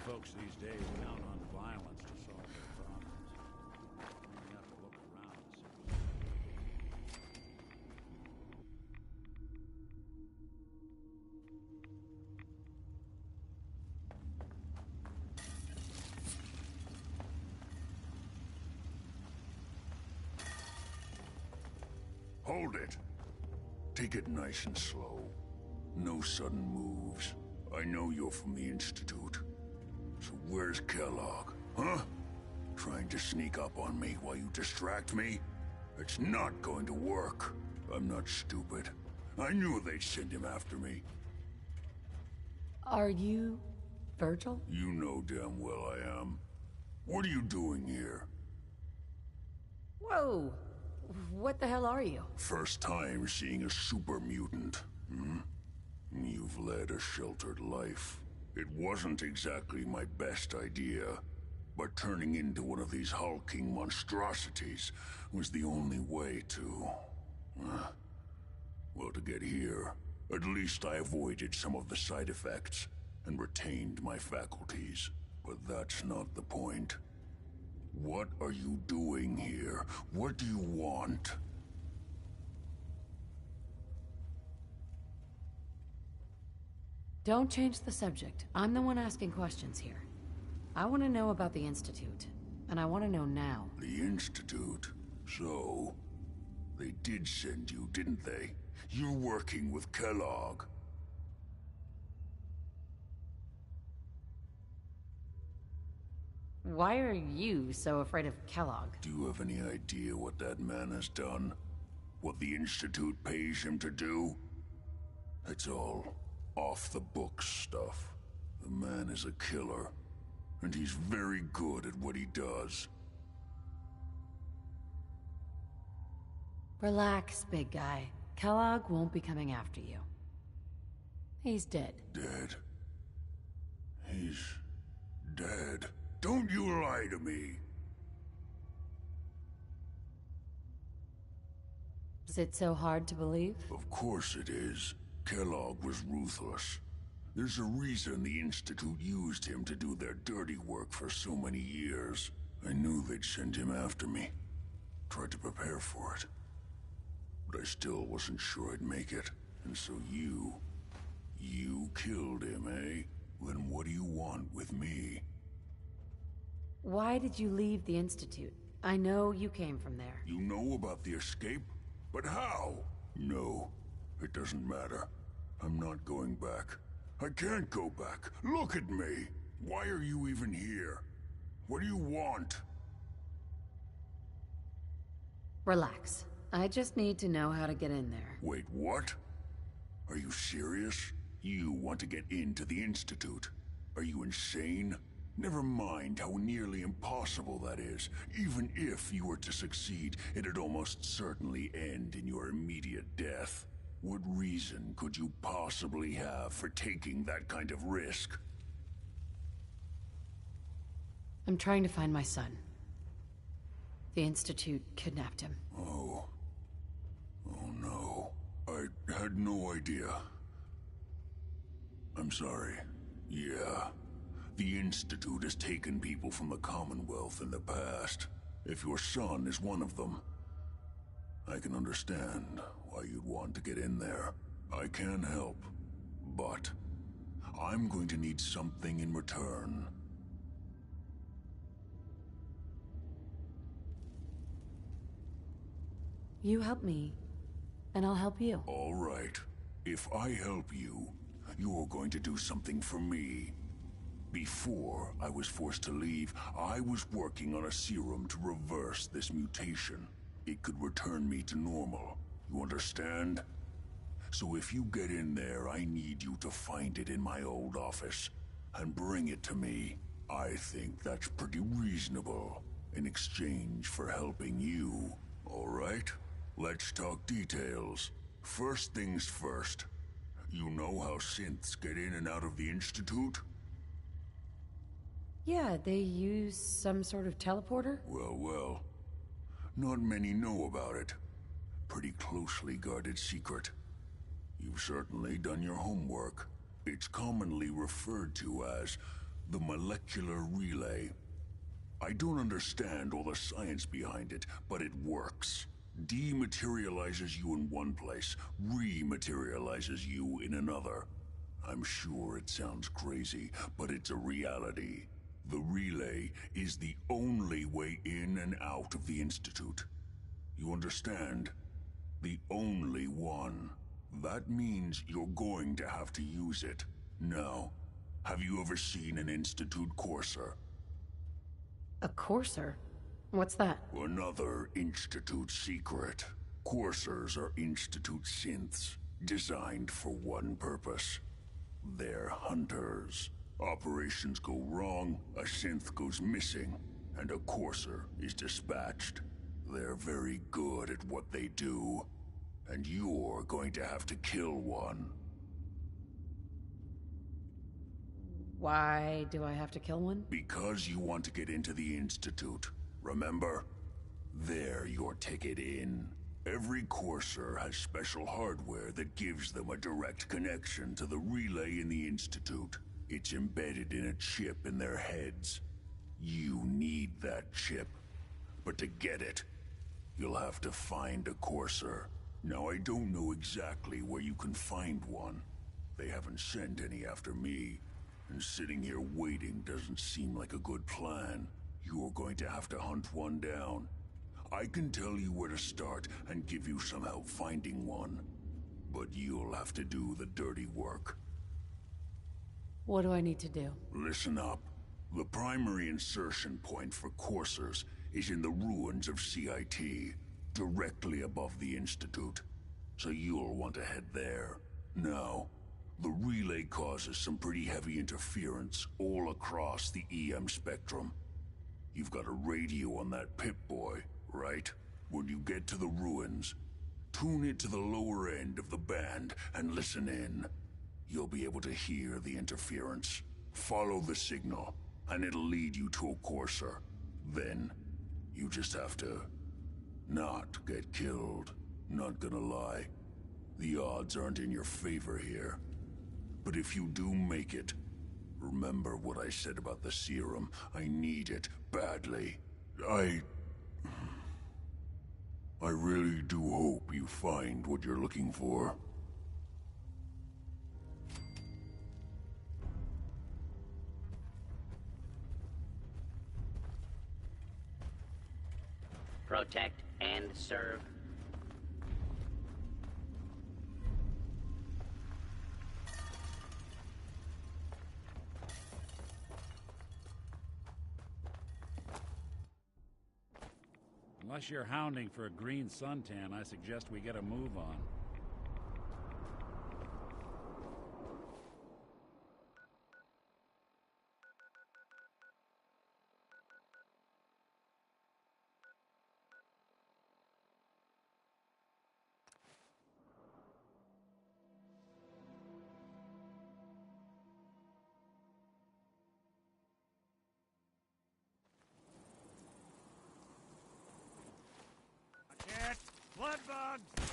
Speaker 7: folks these days count on violence to solve their problems. You have to look around and see.
Speaker 1: Hold it. Take it nice and slow. No sudden moves. I know you're from the Institute. So where's Kellogg, huh? Trying to sneak up on me while you distract me? It's not going to work. I'm not stupid. I knew they'd send him after me.
Speaker 8: Are you Virgil?
Speaker 1: You know damn well I am. What are you doing here?
Speaker 8: Whoa! What the hell are you?
Speaker 1: First time seeing a super mutant, hmm? You've led a sheltered life. It wasn't exactly my best idea, but turning into one of these hulking monstrosities was the only way to... well, to get here, at least I avoided some of the side effects and retained my faculties. But that's not the point. What are you doing here? What do you want?
Speaker 8: Don't change the subject. I'm the one asking questions here. I want to know about the Institute, and I want to know now.
Speaker 1: The Institute? So, they did send you, didn't they? You're working with Kellogg.
Speaker 8: Why are you so afraid of Kellogg?
Speaker 1: Do you have any idea what that man has done? What the Institute pays him to do? It's all off-the-books stuff. The man is a killer, and he's very good at what he does.
Speaker 8: Relax, big guy. Kellogg won't be coming after you. He's dead.
Speaker 1: Dead? He's dead? Don't you lie to me!
Speaker 8: Is it so hard to believe?
Speaker 1: Of course it is. Kellogg was ruthless. There's a reason the Institute used him to do their dirty work for so many years. I knew they'd send him after me. Tried to prepare for it. But I still wasn't sure I'd make it. And so you killed him, eh? Then what do you want with me?
Speaker 8: Why did you leave the Institute? I know you came from there.
Speaker 1: You know about the escape? But how? No, it doesn't matter. I'm not going back. I can't go back. Look at me. Why are you even here? What do you want?
Speaker 8: Relax. I just need to know how to get in there.
Speaker 1: Wait, what? Are you serious? You want to get into the Institute? Are you insane? Never mind how nearly impossible that is. Even if you were to succeed, it'd almost certainly end in your immediate death. What reason could you possibly have for taking that kind of risk?
Speaker 8: I'm trying to find my son. The Institute kidnapped him.
Speaker 1: Oh. Oh no. I had no idea. I'm sorry. Yeah. The Institute has taken people from the Commonwealth in the past. If your son is one of them, I can understand why you'd want to get in there. I can help, but I'm going to need something in return.
Speaker 8: You help me, and I'll help you.
Speaker 1: All right. If I help you, you're going to do something for me. Before I was forced to leave, I was working on a serum to reverse this mutation. It could return me to normal. You understand? So if you get in there, I need you to find it in my old office and bring it to me. I think that's pretty reasonable in exchange for helping you. All right? Let's talk details. First things first. You know how synths get in and out of the Institute?
Speaker 8: Yeah, they use some sort of teleporter?
Speaker 1: Well. Not many know about it. Pretty closely guarded secret. You've certainly done your homework. It's commonly referred to as The molecular relay. I don't understand all the science behind it, but it works. Dematerializes you in one place, rematerializes you in another. I'm sure it sounds crazy, but it's a reality. The relay is the only way in and out of the Institute. You understand? The only one. That means you're going to have to use it. Now, have you ever seen an Institute Courser?
Speaker 8: A Courser? What's that?
Speaker 1: Another Institute secret. Coursers are Institute synths, designed for one purpose. They're hunters. Operations go wrong, a synth goes missing, and a Courser is dispatched. They're very good at what they do, and you're going to have to kill one.
Speaker 8: Why do I have to kill one?
Speaker 1: Because you want to get into the Institute. Remember? They're your ticket in. Every Courser has special hardware that gives them a direct connection to the relay in the Institute. It's embedded in a chip in their heads. You need that chip. But to get it, you'll have to find a Courser. Now, I don't know exactly where you can find one. They haven't sent any after me. And sitting here waiting doesn't seem like a good plan. You're going to have to hunt one down. I can tell you where to start and give you some help finding one. But you'll have to do the dirty work.
Speaker 8: What do I need to do?
Speaker 1: Listen up. The primary insertion point for Coursers is in the ruins of CIT, directly above the Institute. So you'll want to head there. Now, the relay causes some pretty heavy interference all across the EM spectrum. You've got a radio on that Pip-Boy, right? When you get to the ruins, tune it to the lower end of the band and listen in. You'll be able to hear the interference. Follow the signal, and it'll lead you to a Courser. Then, you just have to not get killed. Not gonna lie. The odds aren't in your favor here. But if you do make it, remember what I said about the serum. I need it badly. I really do hope you find what you're looking for.
Speaker 3: Protect and serve.
Speaker 7: Unless you're hounding for a green suntan, I suggest we get a move on. Blood bugs!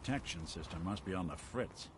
Speaker 7: Detection system must be on the fritz.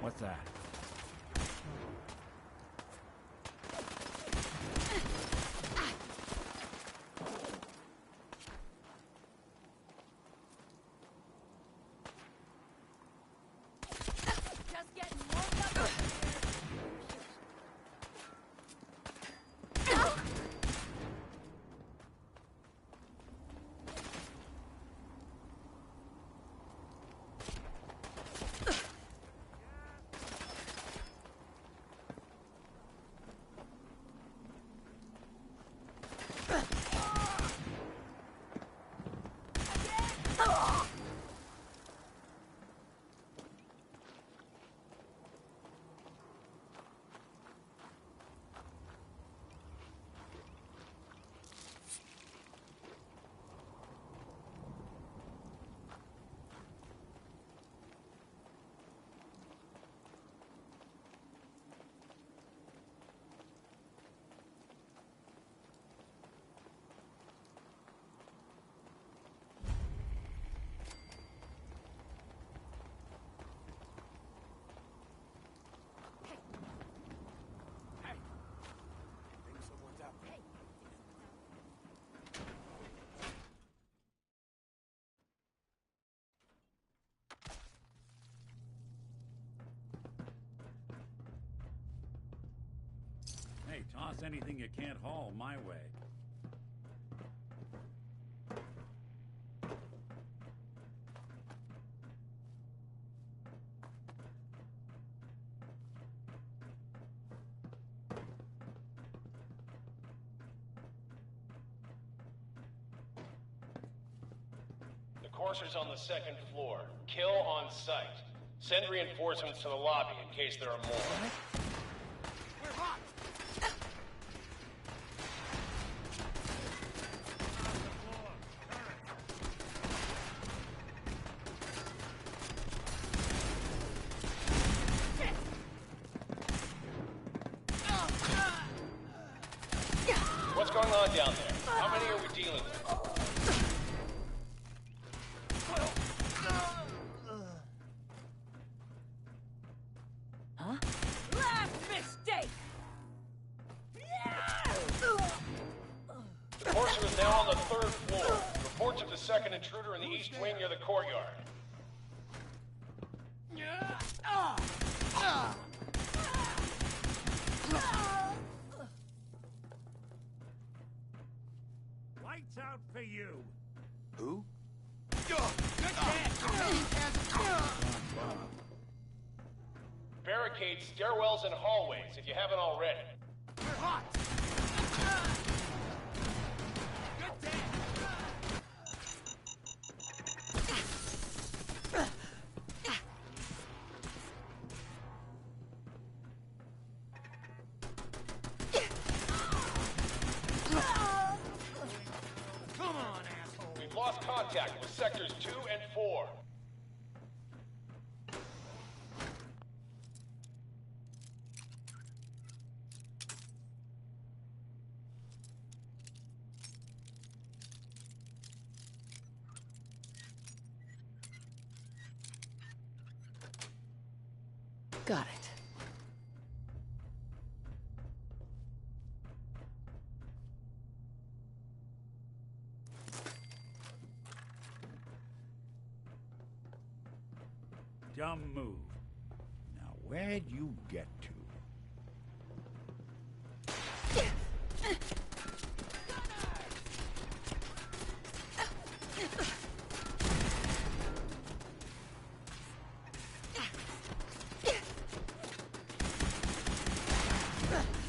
Speaker 7: What's that?
Speaker 2: Just getting warmed up.
Speaker 7: Hey, toss anything you can't haul my way.
Speaker 4: The courser's on the second floor. Kill on sight. Send reinforcements to the lobby in case there are more. What's going on down there? How many are we dealing with?
Speaker 2: Huh? Last mistake!
Speaker 4: The courser is now on the third floor. Reports of the second intruder in the east wing near the courtyard.
Speaker 7: Lights out for you.
Speaker 4: Who? Barricade stairwells and hallways if you haven't already.
Speaker 2: We're hot!
Speaker 4: Come on, asshole! We've lost contact with sectors 2 and 4.
Speaker 8: Got it.
Speaker 7: Dumb move. Now, where'd you get to?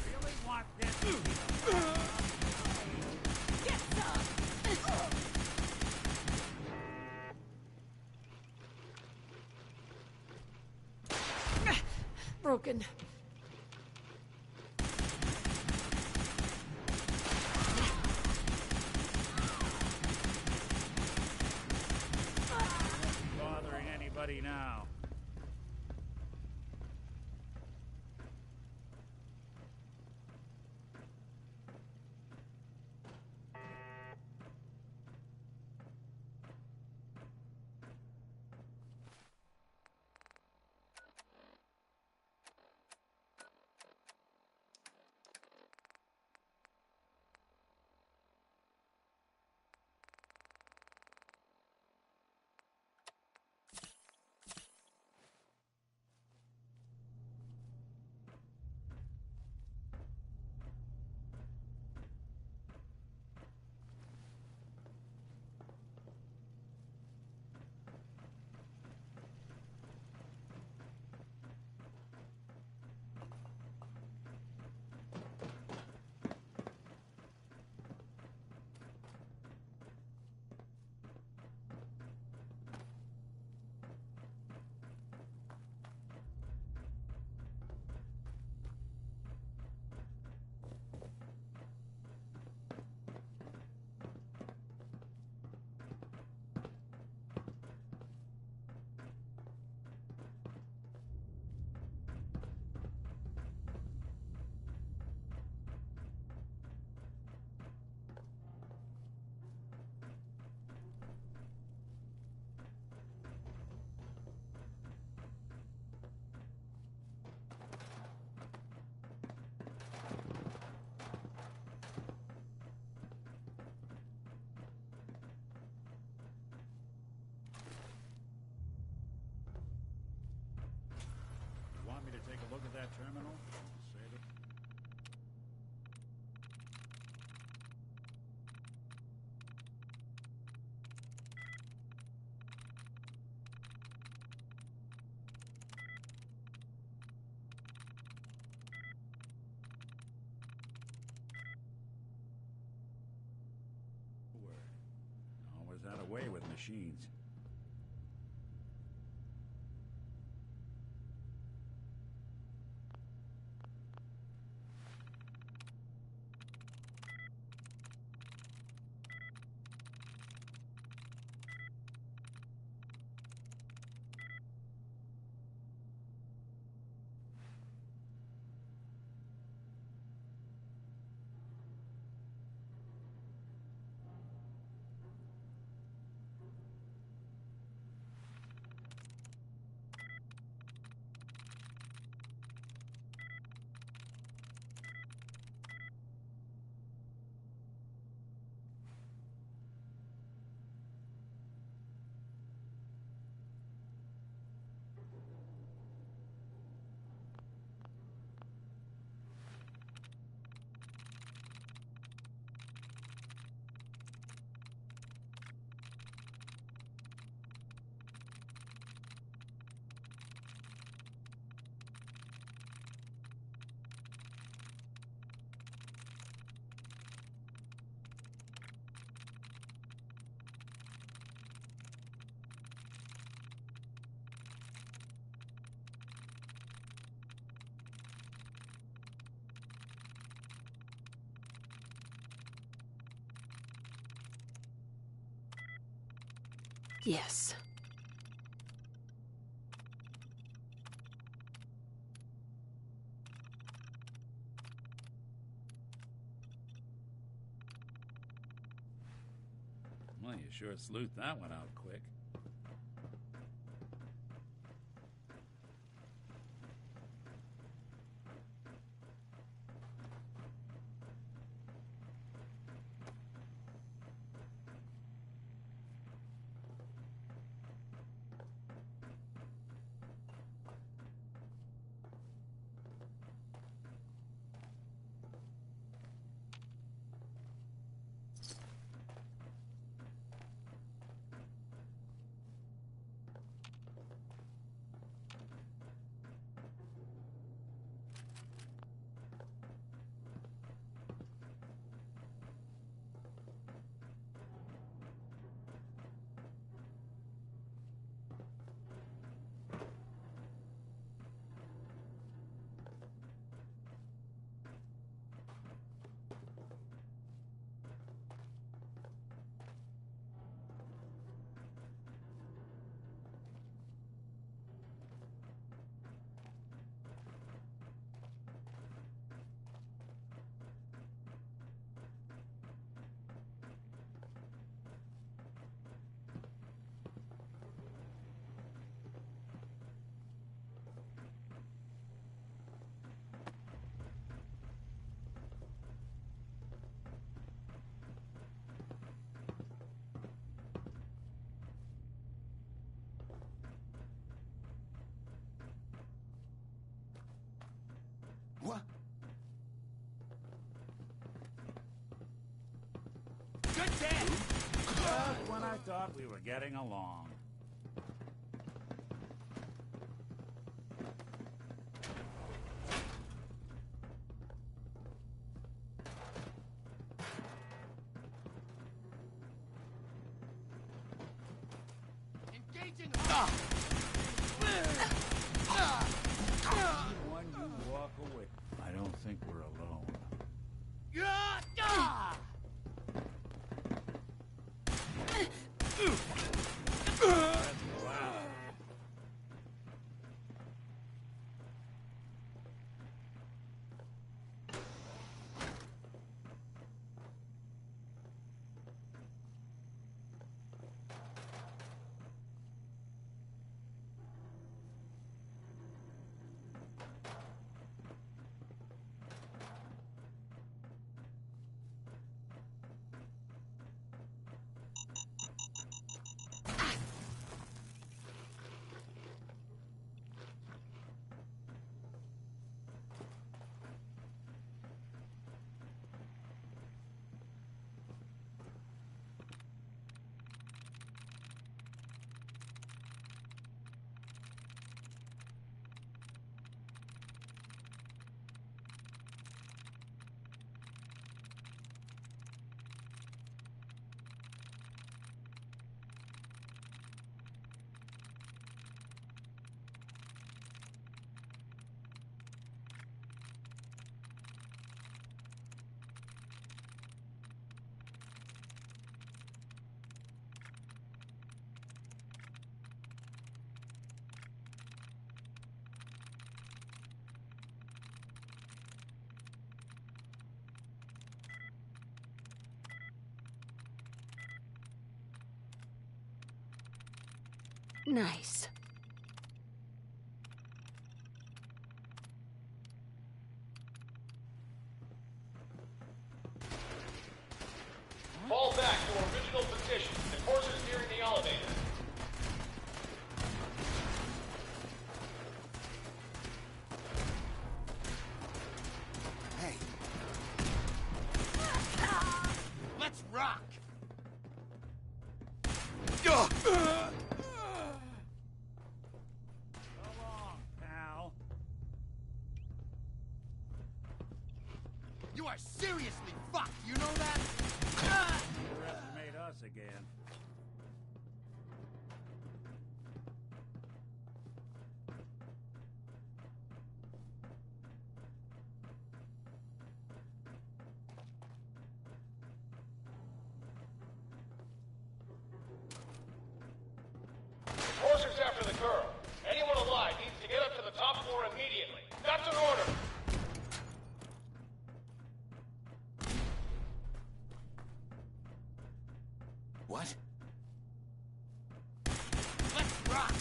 Speaker 7: Really want this?
Speaker 2: Get some!
Speaker 8: Broken.
Speaker 7: Bothering anybody now. that terminal? Save it. Always had a way with machines.
Speaker 15: Yes.
Speaker 7: Well, you sure sleuthed that one out quick.
Speaker 5: What?
Speaker 7: Good day! Just when I thought we were getting along.
Speaker 5: Engaging!
Speaker 7: When you walk away, I don't think we're alone.
Speaker 8: Nice.
Speaker 4: Fall back to original position. The course is nearing the elevator.
Speaker 5: Hey. Let's rock!
Speaker 7: Pal.
Speaker 5: You are seriously fucked, you know that?
Speaker 7: Underestimate us again.
Speaker 4: Courser's after the girl. Anyone alive needs to get up to the top floor immediately. That's an order.
Speaker 5: What? Let's rock!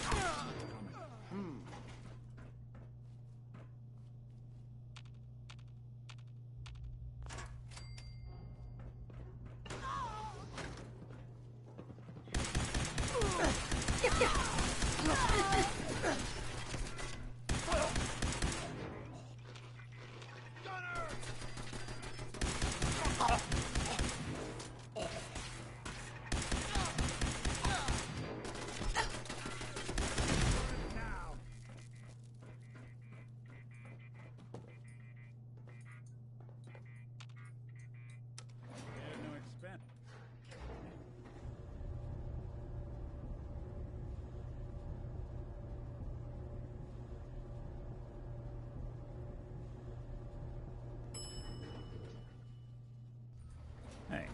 Speaker 7: No expense. Hey,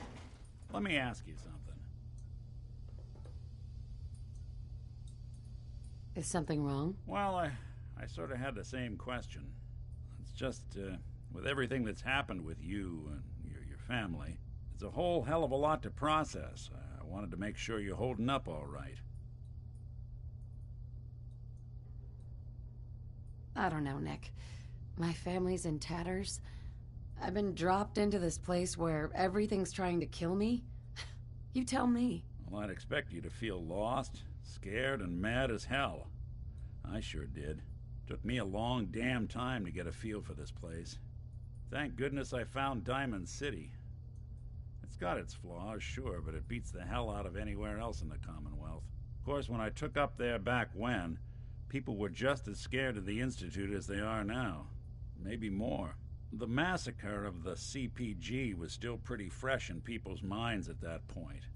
Speaker 7: let me ask you something.
Speaker 8: Is something wrong?
Speaker 7: Well, I sort of had the same question. It's just, with everything that's happened with you and your family, it's a whole hell of a lot to process. I wanted to make sure you're holding up all right.
Speaker 8: I don't know, Nick. My family's in tatters. I've been dropped into this place where everything's trying to kill me. You tell me.
Speaker 7: Well, I'd expect you to feel lost, scared, and mad as hell. I sure did. Took me a long damn time to get a feel for this place. Thank goodness I found Diamond City. It's got its flaws, sure, but it beats the hell out of anywhere else in the Commonwealth. Of course, when I took up there back when, people were just as scared of the Institute as they are now. Maybe more. The massacre of the CPG was still pretty fresh in people's minds at that point,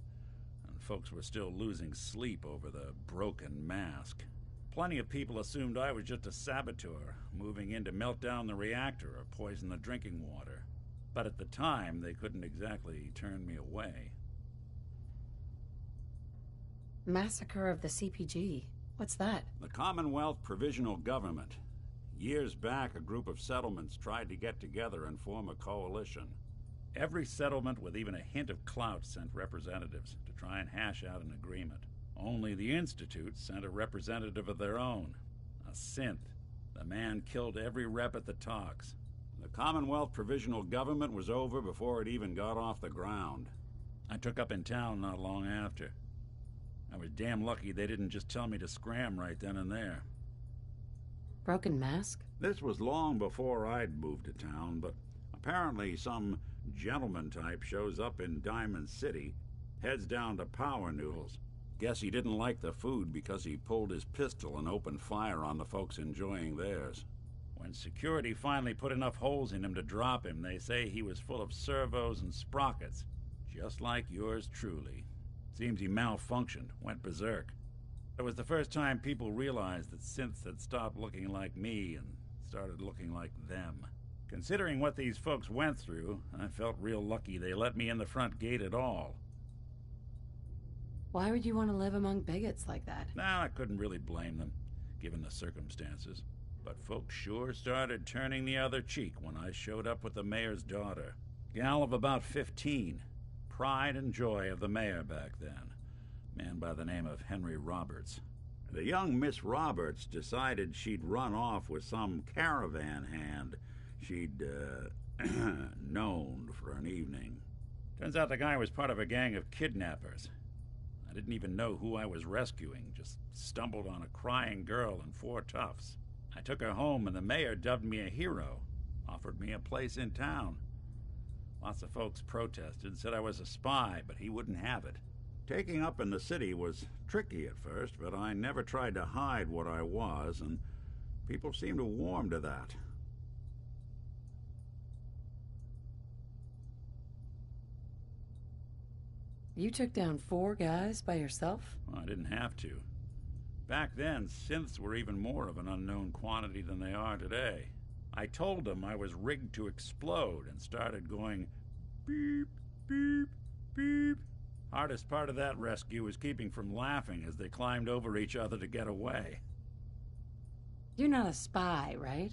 Speaker 7: and folks were still losing sleep over the broken mask. Plenty of people assumed I was just a saboteur, moving in to melt down the reactor or poison the drinking water. But at the time, they couldn't exactly turn me away.
Speaker 8: Massacre of the CPG. What's that?
Speaker 7: The Commonwealth Provisional Government. Years back, a group of settlements tried to get together and form a coalition. Every settlement with even a hint of clout sent representatives to try and hash out an agreement. Only the Institute sent a representative of their own, a synth. The man killed every rep at the talks. The Commonwealth Provisional Government was over before it even got off the ground. I took up in town not long after. I was damn lucky they didn't just tell me to scram right then and there.
Speaker 8: Broken mask?
Speaker 7: This was long before I'd moved to town, but apparently some gentleman type shows up in Diamond City, heads down to Power Noodles. Guess he didn't like the food because he pulled his pistol and opened fire on the folks enjoying theirs. When security finally put enough holes in him to drop him, they say he was full of servos and sprockets, just like yours truly. Seems he malfunctioned, went berserk. It was the first time people realized that synths had stopped looking like me and started looking like them. Considering what these folks went through, I felt real lucky they let me in the front gate at all.
Speaker 8: Why would you want to live among bigots like that?
Speaker 7: Nah, I couldn't really blame them, given the circumstances. But folks sure started turning the other cheek when I showed up with the mayor's daughter. Gal of about 15. Pride and joy of the mayor back then. Man by the name of Henry Roberts. The young Miss Roberts decided she'd run off with some caravan hand she'd, known for an evening. Turns out the guy was part of a gang of kidnappers. I didn't even know who I was rescuing, just stumbled on a crying girl and 4 toughs. I took her home and the mayor dubbed me a hero, offered me a place in town. Lots of folks protested, said I was a spy, but he wouldn't have it. Taking up in the city was tricky at first, but I never tried to hide what I was, and people seemed to warm to that.
Speaker 8: You took down 4 guys by yourself?
Speaker 7: Well, I didn't have to. Back then, synths were even more of an unknown quantity than they are today. I told them I was rigged to explode and started going beep, beep, beep. Hardest part of that rescue was keeping from laughing as they climbed over each other to get away.
Speaker 8: You're not a spy, right?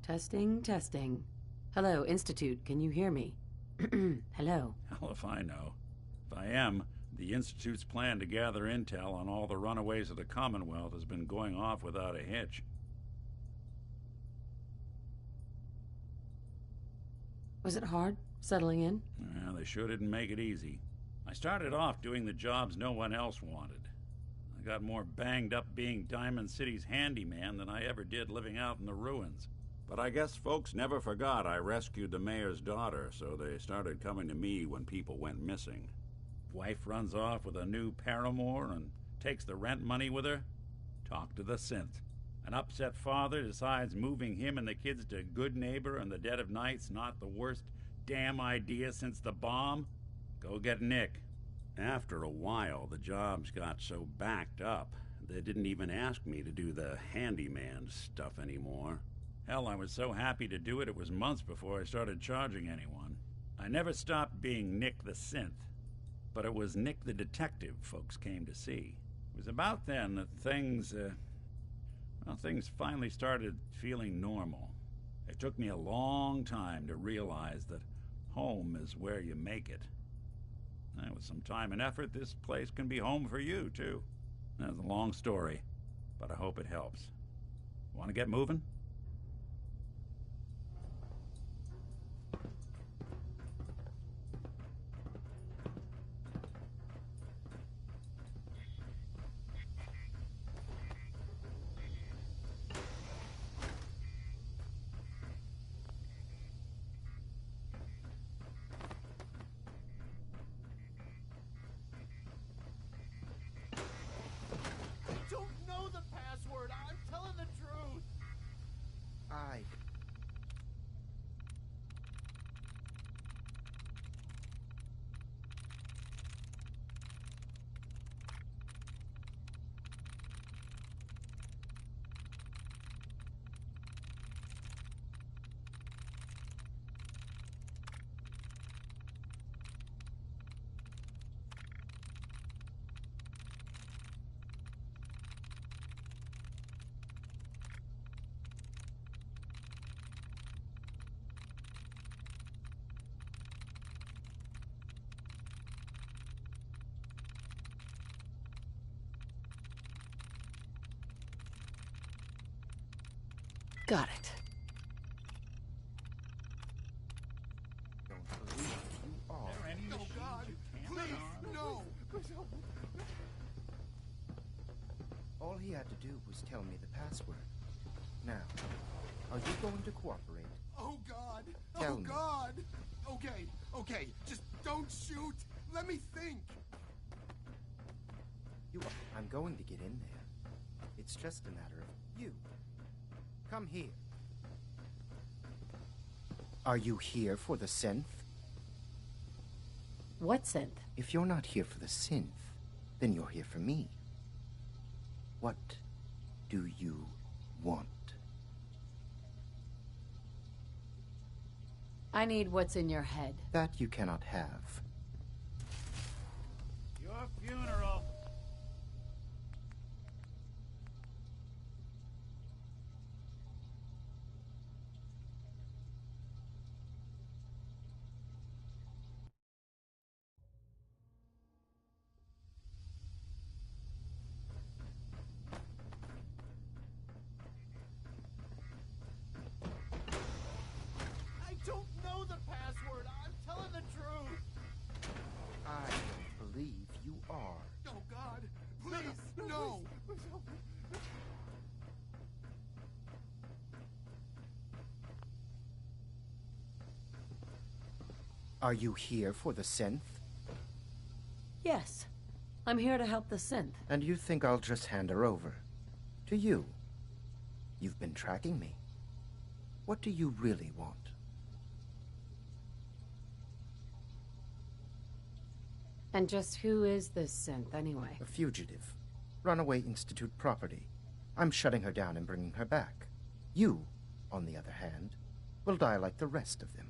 Speaker 8: Testing, testing. Hello, Institute, can you hear me? Hello.
Speaker 7: Hell if I know. If I am, the Institute's plan to gather intel on all the runaways of the Commonwealth has been going off without a hitch.
Speaker 8: Was it hard, settling in?
Speaker 7: Well, they sure didn't make it easy. I started off doing the jobs no one else wanted. I got more banged up being Diamond City's handyman than I ever did living out in the ruins. But I guess folks never forgot I rescued the mayor's daughter, so they started coming to me when people went missing. Wife runs off with a new paramour and takes the rent money with her. Talk to the synth. An upset father decides moving him and the kids to Good Neighbor in the dead of night's not the worst damn idea since the bomb. Go get Nick. After a while, the jobs got so backed up, they didn't even ask me to do the handyman stuff anymore. Hell, I was so happy to do it, it was months before I started charging anyone. I never stopped being Nick the synth, but it was Nick the detective folks came to see. It was about then that things finally started feeling normal. It took me a long time to realize that home is where you make it. And with some time and effort, this place can be home for you, too. That's a long story, but I hope it helps. Want to get moving?
Speaker 8: Got it.
Speaker 5: No, God! Please, no!
Speaker 11: All he had to do was tell me the password. Now, are you going to cooperate?
Speaker 5: Oh, God!
Speaker 11: Tell
Speaker 5: Oh,
Speaker 11: me.
Speaker 5: God! Okay, okay, just don't shoot! Let me think!
Speaker 11: I'm going to get in there. It's just a matter of you. Come here. Are you here for the synth?
Speaker 8: What synth?
Speaker 11: If you're not here for the synth, then you're here for me. What do you want?
Speaker 8: I need what's in your head.
Speaker 11: That you cannot have.
Speaker 7: Your funeral.
Speaker 11: Are you here for the synth?
Speaker 8: Yes. I'm here to help the synth.
Speaker 11: And you think I'll just hand her over? To you? You've been tracking me. What do you really want?
Speaker 8: And just who is this synth, anyway?
Speaker 11: A fugitive. Runaway Institute property. I'm shutting her down and bringing her back. You, on the other hand, will die like the rest of them.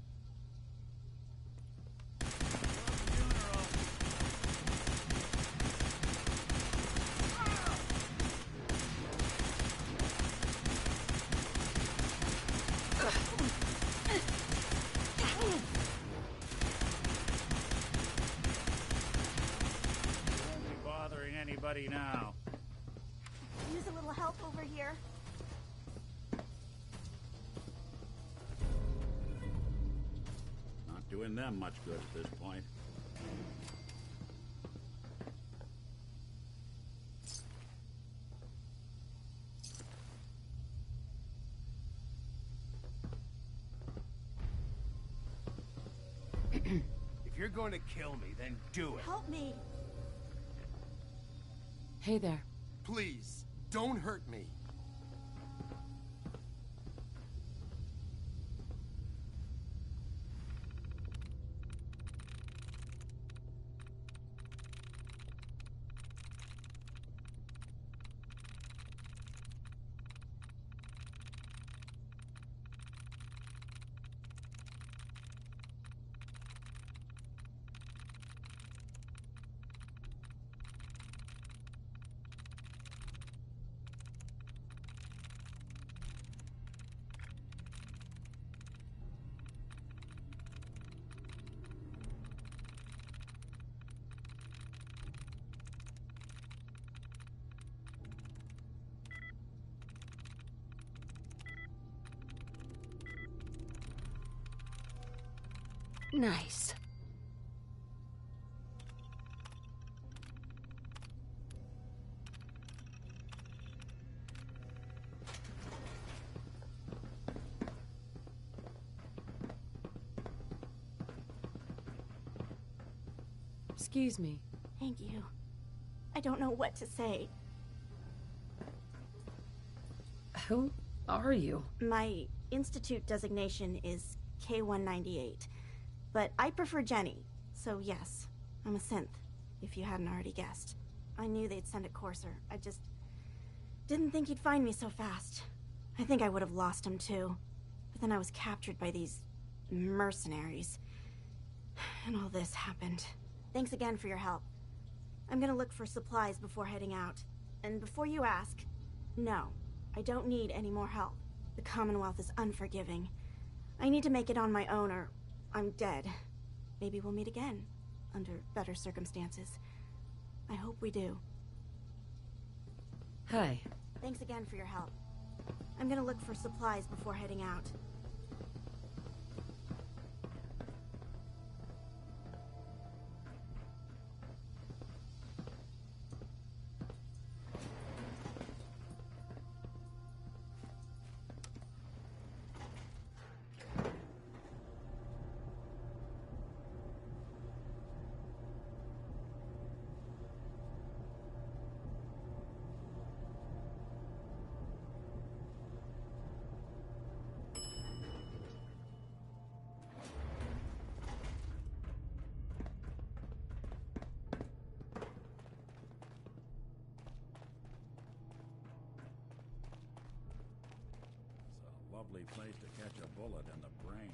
Speaker 7: Won't be bothering anybody now.
Speaker 6: Use a little help over here.
Speaker 7: Not doing them much good at this point.
Speaker 5: If you're going to kill me, then do it.
Speaker 6: Help me.
Speaker 8: Hey there.
Speaker 5: Please, don't hurt me.
Speaker 8: Nice. Excuse me.
Speaker 6: Thank you. I don't know what to say.
Speaker 8: Who are you?
Speaker 6: My institute designation is K-198, but I prefer Jenny, so yes, I'm a synth, if you hadn't already guessed. I knew they'd send a courser. I just didn't think he'd find me so fast. I think I would have lost him too. But then I was captured by these mercenaries. And all this happened. Thanks again for your help. I'm gonna look for supplies before heading out. And before you ask, no, I don't need any more help. The Commonwealth is unforgiving. I need to make it on my own or I'm dead. Maybe we'll meet again, under better circumstances. I hope we do.
Speaker 8: Hi.
Speaker 6: Thanks again for your help. I'm gonna look for supplies before heading out.
Speaker 7: Lovely place to catch a bullet in the brain.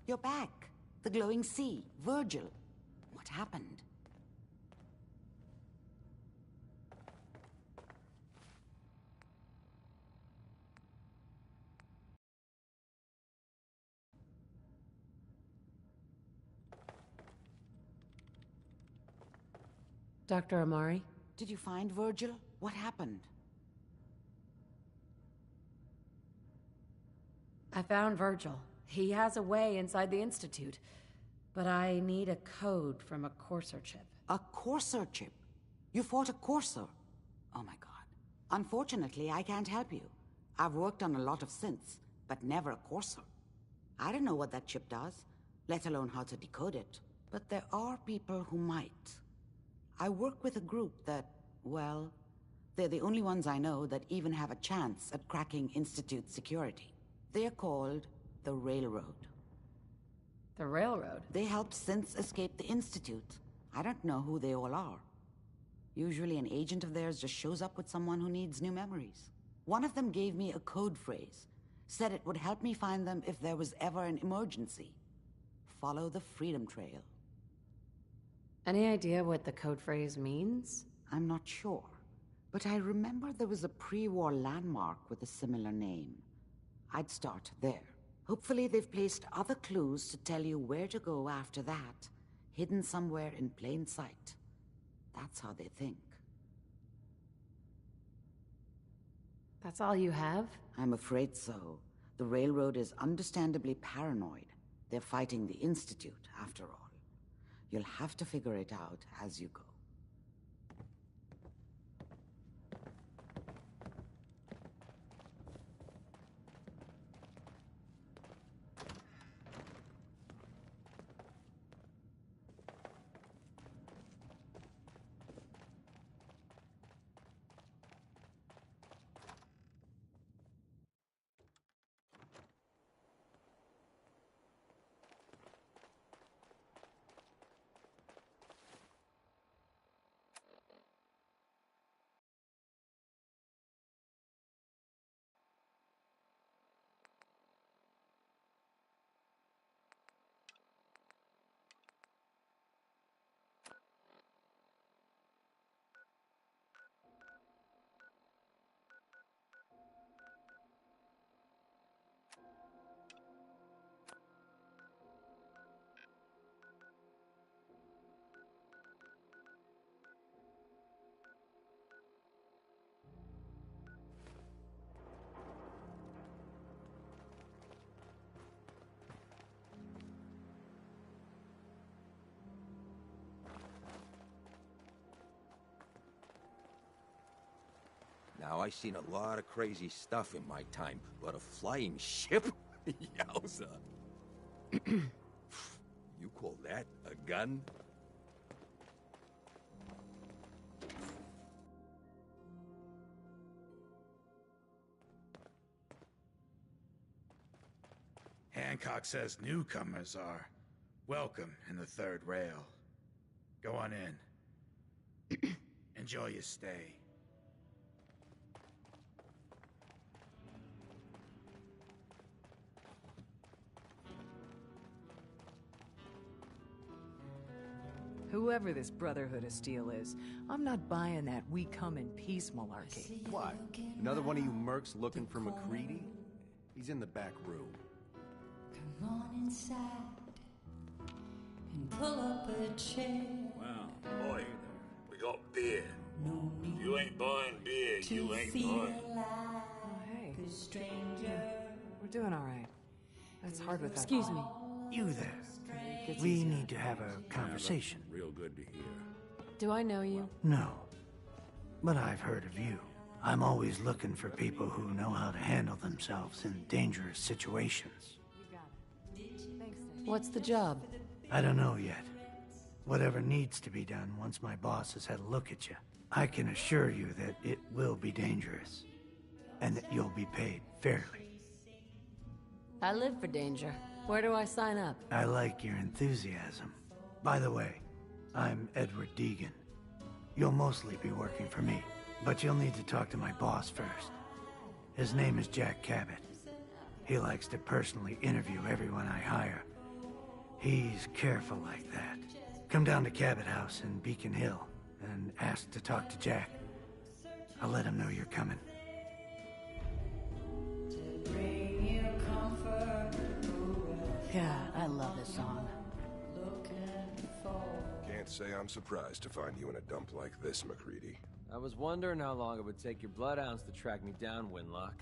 Speaker 9: You're back. The glowing sea. Virgil. What happened?
Speaker 8: Dr. Amari?
Speaker 9: Did you find Virgil? What happened?
Speaker 8: I found Virgil. He has a way inside the Institute. But I need a code from a Courser chip.
Speaker 9: A Courser chip? You fought a Courser? Oh my god. Unfortunately, I can't help you. I've worked on a lot of synths, but never a Courser. I don't know what that chip does, let alone how to decode it. But there are people who might. I work with a group that, well, they're the only ones I know that even have a chance at cracking Institute security. They're called the Railroad.
Speaker 8: The Railroad?
Speaker 9: They helped synths escape the Institute. I don't know who they all are. Usually an agent of theirs just shows up with someone who needs new memories. One of them gave me a code phrase. Said it would help me find them if there was ever an emergency. Follow the Freedom Trail.
Speaker 8: Any idea what the code phrase means?
Speaker 9: I'm not sure, but I remember there was a pre-war landmark with a similar name. I'd start there. Hopefully they've placed other clues to tell you where to go after that, hidden somewhere in plain sight. That's how they think.
Speaker 8: That's all you have?
Speaker 9: I'm afraid so. The Railroad is understandably paranoid. They're fighting the Institute, after all. You'll have to figure it out as you go.
Speaker 12: Now, I've seen a lot of crazy stuff in my time, but a flying ship? Yowza. You call that a gun?
Speaker 22: Hancock says newcomers are welcome in the third rail. Go on in. Enjoy your stay.
Speaker 15: Whoever this Brotherhood of Steel is, I'm not buying that we come in peace malarkey.
Speaker 18: What? Another one of you mercs looking for MacCready? He's in the back room.
Speaker 23: Come on inside and pull up a chair.
Speaker 7: Well, boy, we got beer. If you ain't buying beer, you ain't buying.
Speaker 15: Hey. We're doing all right. That's hard with that.
Speaker 8: Excuse me.
Speaker 24: You there. We need to have a conversation.
Speaker 7: Yeah, real good to hear.
Speaker 8: Do I know you?
Speaker 24: No. But I've heard of you. I'm always looking for people who know how to handle themselves in dangerous situations.
Speaker 8: What's the job?
Speaker 24: I don't know yet. Whatever needs to be done once my boss has had a look at you. I can assure you that it will be dangerous. And that you'll be paid fairly.
Speaker 8: I live for danger. Where do I sign up?
Speaker 24: I like your enthusiasm. By the way, I'm Edward Deegan. You'll mostly be working for me, but you'll need to talk to my boss first. His name is Jack Cabot. He likes to personally interview everyone I hire, He's careful like that. Come down to Cabot House in Beacon Hill and ask to talk to Jack. I'll let him know you're coming.
Speaker 19: God, I love this song.
Speaker 10: Can't say I'm surprised to find you in a dump like this, MacReady.
Speaker 13: I was wondering how long it would take your bloodhounds to track me down, Winlock.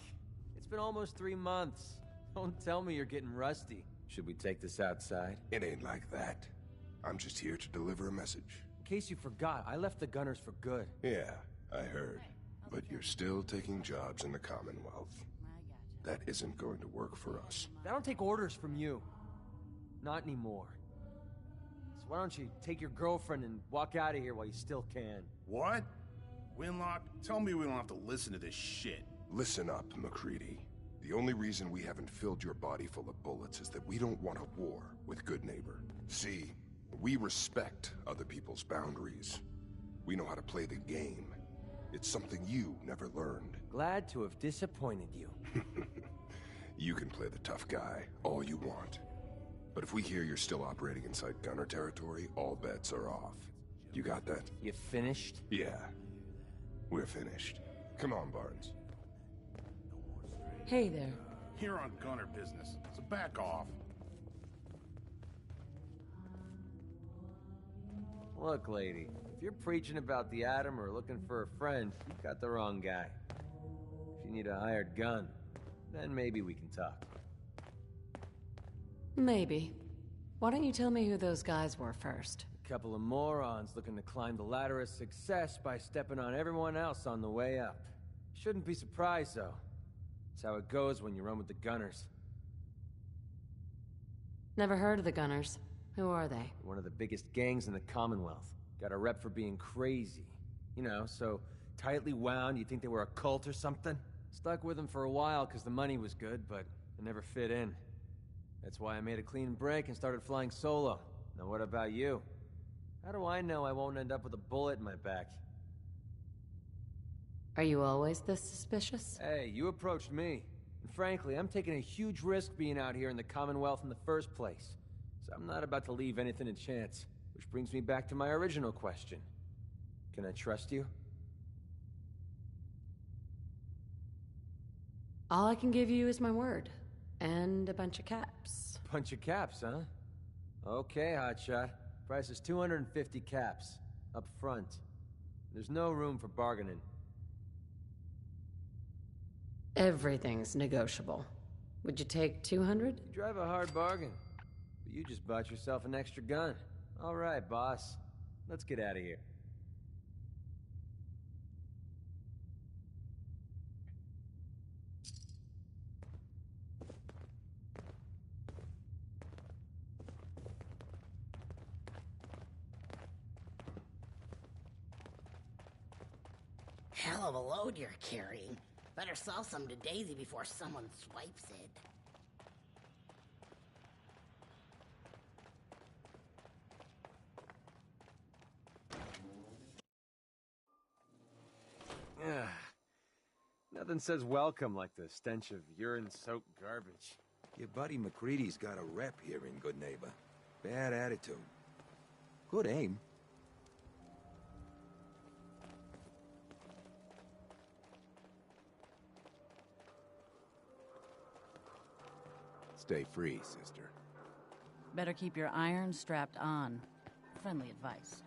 Speaker 13: It's been almost 3 months. Don't tell me you're getting rusty. Should we take this outside?
Speaker 10: It ain't like that. I'm just here to deliver a message.
Speaker 13: In case you forgot, I left the Gunners for good.
Speaker 10: Yeah, I heard. But you're still taking jobs in the Commonwealth. That isn't going to work for us.
Speaker 13: I don't take orders from you. Not anymore. So why don't you take your girlfriend and walk out of here while you still can?
Speaker 14: What? Winlock, tell me we don't have to listen to this shit.
Speaker 10: Listen up, MacReady. The only reason we haven't filled your body full of bullets is that we don't want a war with Good Neighbor. See, we respect other people's boundaries. We know how to play the game. It's something you never learned.
Speaker 13: Glad to have disappointed you.
Speaker 10: You can play the tough guy all you want. But if we hear you're still operating inside Gunner territory, all bets are off. You got that?
Speaker 13: You finished?
Speaker 10: Yeah. We're finished. Come on, Barnes.
Speaker 8: Hey there.
Speaker 14: You're on Gunner business, so back off.
Speaker 13: Look, lady, if you're preaching about the Atom or looking for a friend, you've got the wrong guy. If you need a hired gun, then maybe we can talk.
Speaker 8: Maybe. Why don't you tell me who those guys were first?
Speaker 13: A couple of morons looking to climb the ladder of success by stepping on everyone else on the way up. Shouldn't be surprised, though. It's how it goes when you run with the Gunners.
Speaker 8: Never heard of the Gunners. Who are they?
Speaker 13: One of the biggest gangs in the Commonwealth. Got a rep for being crazy. You know, so tightly wound you'd think they were a cult or something. Stuck with them for a while because the money was good, but it never fit in. That's why I made a clean break and started flying solo. Now what about you? How do I know I won't end up with a bullet in my back?
Speaker 8: Are you always this suspicious?
Speaker 13: Hey, you approached me. And frankly, I'm taking a huge risk being out here in the Commonwealth in the first place. So I'm not about to leave anything to chance. Which brings me back to my original question. Can I trust you?
Speaker 8: All I can give you is my word. And a bunch of caps.
Speaker 13: Bunch of caps, huh? Okay, hotshot. Price is 250 caps. Up front. There's no room for bargaining.
Speaker 8: Everything's negotiable. Would you take 200?
Speaker 13: You drive a hard bargain. But you just bought yourself an extra gun. All right, boss. Let's get out of here.
Speaker 20: Hell of a load you're carrying. Better sell some to Daisy before someone swipes it.
Speaker 13: Nothing says welcome like the stench of urine-soaked garbage.
Speaker 12: Your buddy MacReady's got a rep here in Good Neighbor. Bad attitude. Good aim.
Speaker 16: Stay free, sister.
Speaker 19: Better keep your irons strapped on. Friendly advice.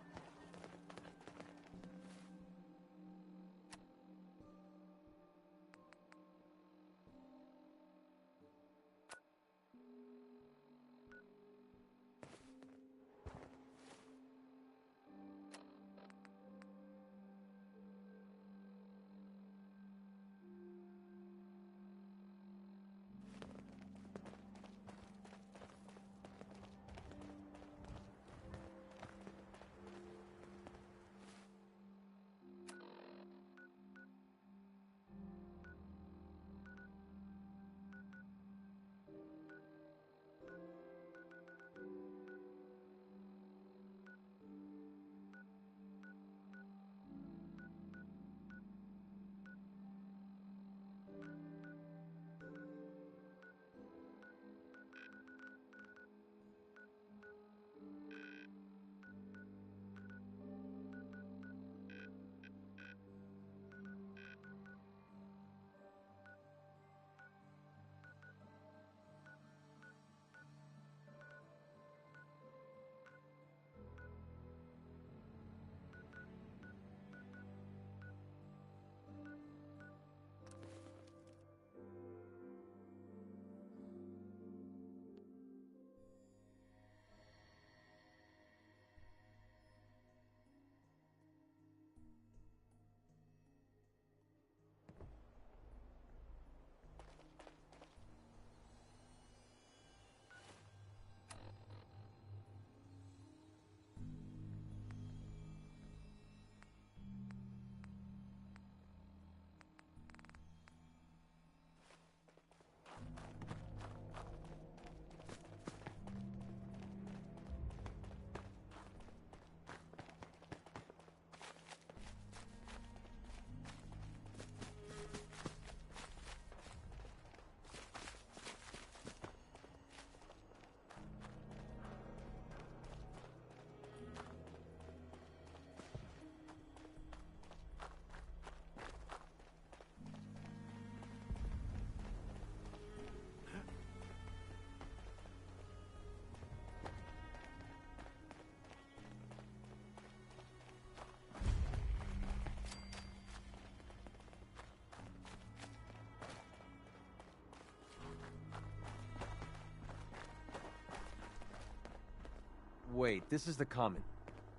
Speaker 13: Wait, this is the Common.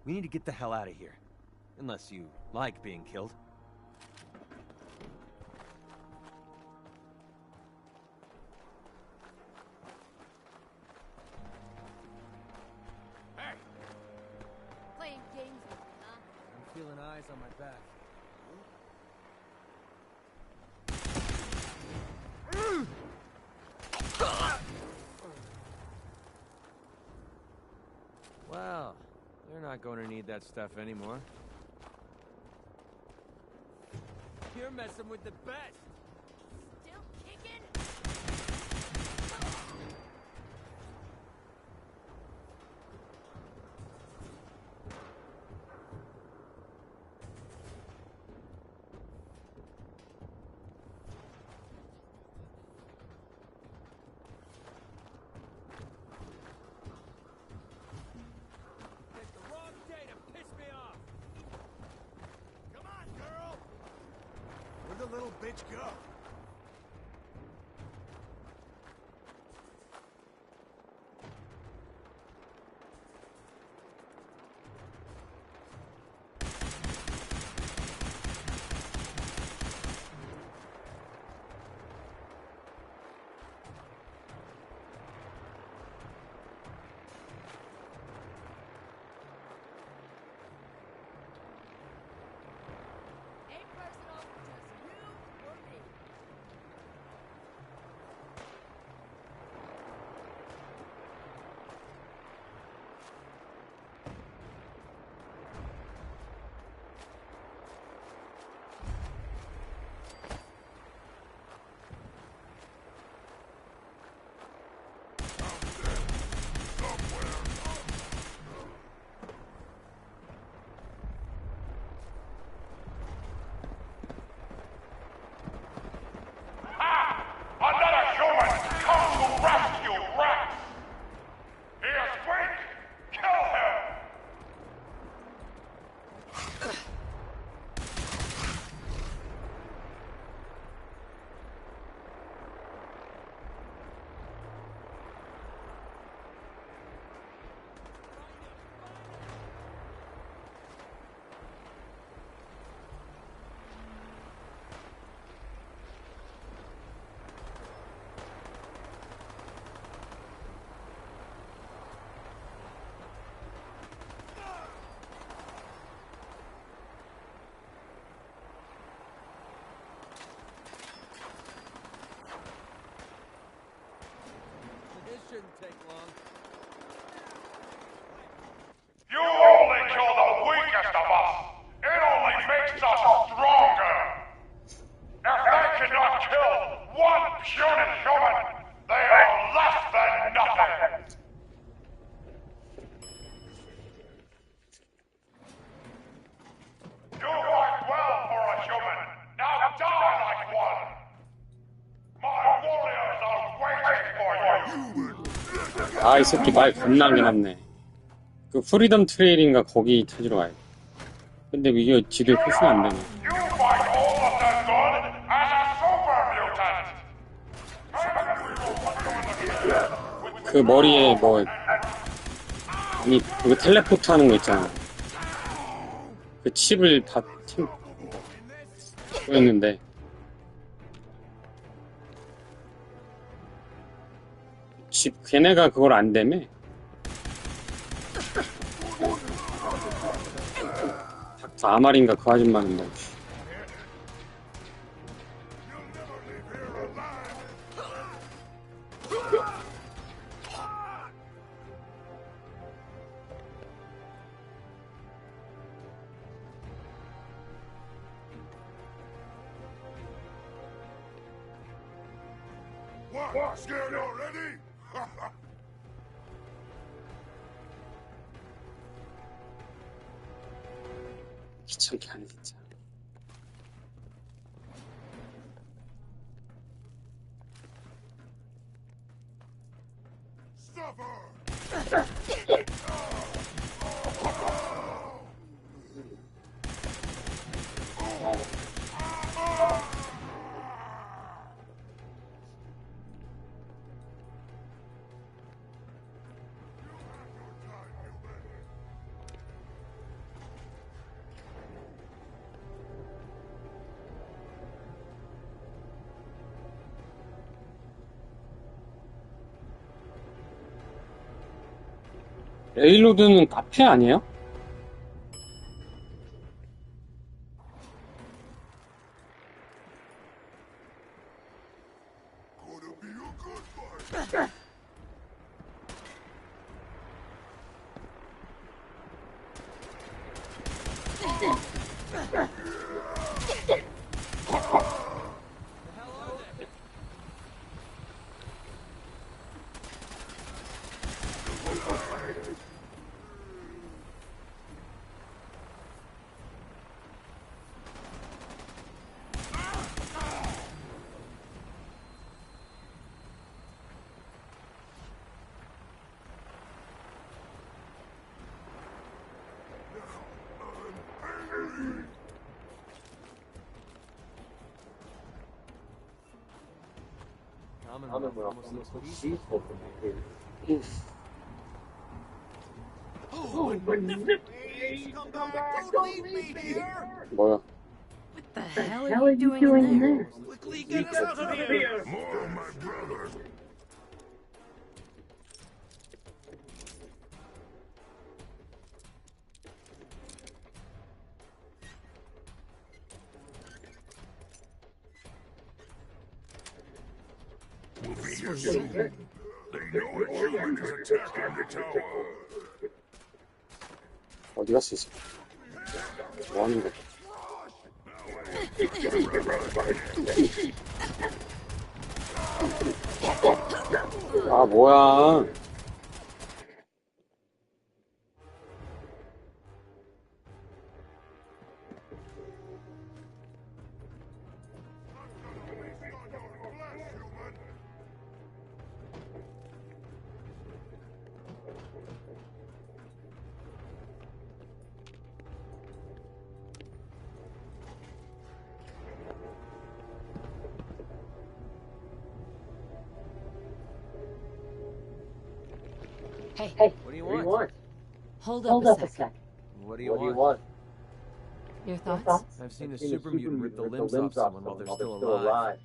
Speaker 13: We need to get the hell out of here. Unless you like being killed.
Speaker 2: Hey! Playing games with me, huh?
Speaker 13: I'm feeling eyes on my back. Well, they're not going to need that stuff anymore. You're messing with the best!
Speaker 2: Still kicking?
Speaker 13: Picked the wrong day to piss me off!
Speaker 22: Come on, girl! Where'd the little bitch go?
Speaker 2: Ain't personal, just you or me.
Speaker 1: Another human come to rescue Rex! He is weak! Kill him!
Speaker 13: This shouldn't take long.
Speaker 1: You only kill the weakest of us! It only makes us stronger! If they cannot kill one puny human, they are less than nothing! You fight well for a human! Now die like one! My warriors are waiting for you!
Speaker 16: 아, 이 새끼 말 겁나 안 해놨네. 그 프리덤 트레일인가 거기 찾으러 가야 돼. 근데 이게 지도에 표시가 안 되네.
Speaker 1: You fight almost as good as a super mutant!
Speaker 16: 그 머리에 뭐 아니 그거 텔레포트 하는 거 있잖아. 그 칩을 다 보였는데 칩 걔네가 그걸 안 대매. 닥터 아말인가 그 아줌마는 뭐.
Speaker 1: What? Scared already?
Speaker 16: 귀찮게 하네 진짜.
Speaker 1: Stop her!
Speaker 16: 레일로드는 카페 아니에요? 뭐야?
Speaker 2: What the hell are you doing in there?
Speaker 22: Quickly get us out of here!
Speaker 1: More, my brother. We'll be here soon. They know a human is attacking the tower.
Speaker 16: 어디 갔어, 이 새끼? 뭐 하는 거야? 아, 뭐야.
Speaker 8: Hey,
Speaker 13: What do you want?
Speaker 8: hold up a sec.
Speaker 13: What do you want?
Speaker 8: Your thoughts?
Speaker 13: I've seen a super mutant rip the limbs off someone while they're still alive.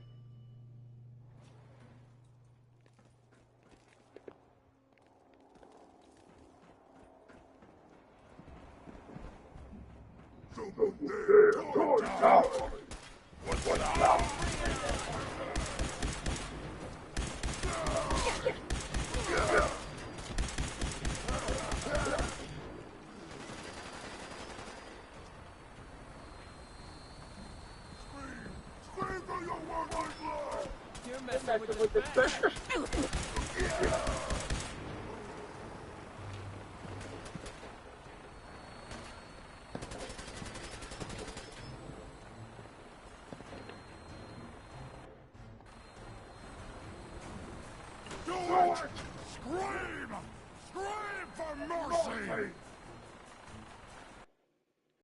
Speaker 13: You're messing with the back.
Speaker 1: Do it! Scream! Scream for mercy!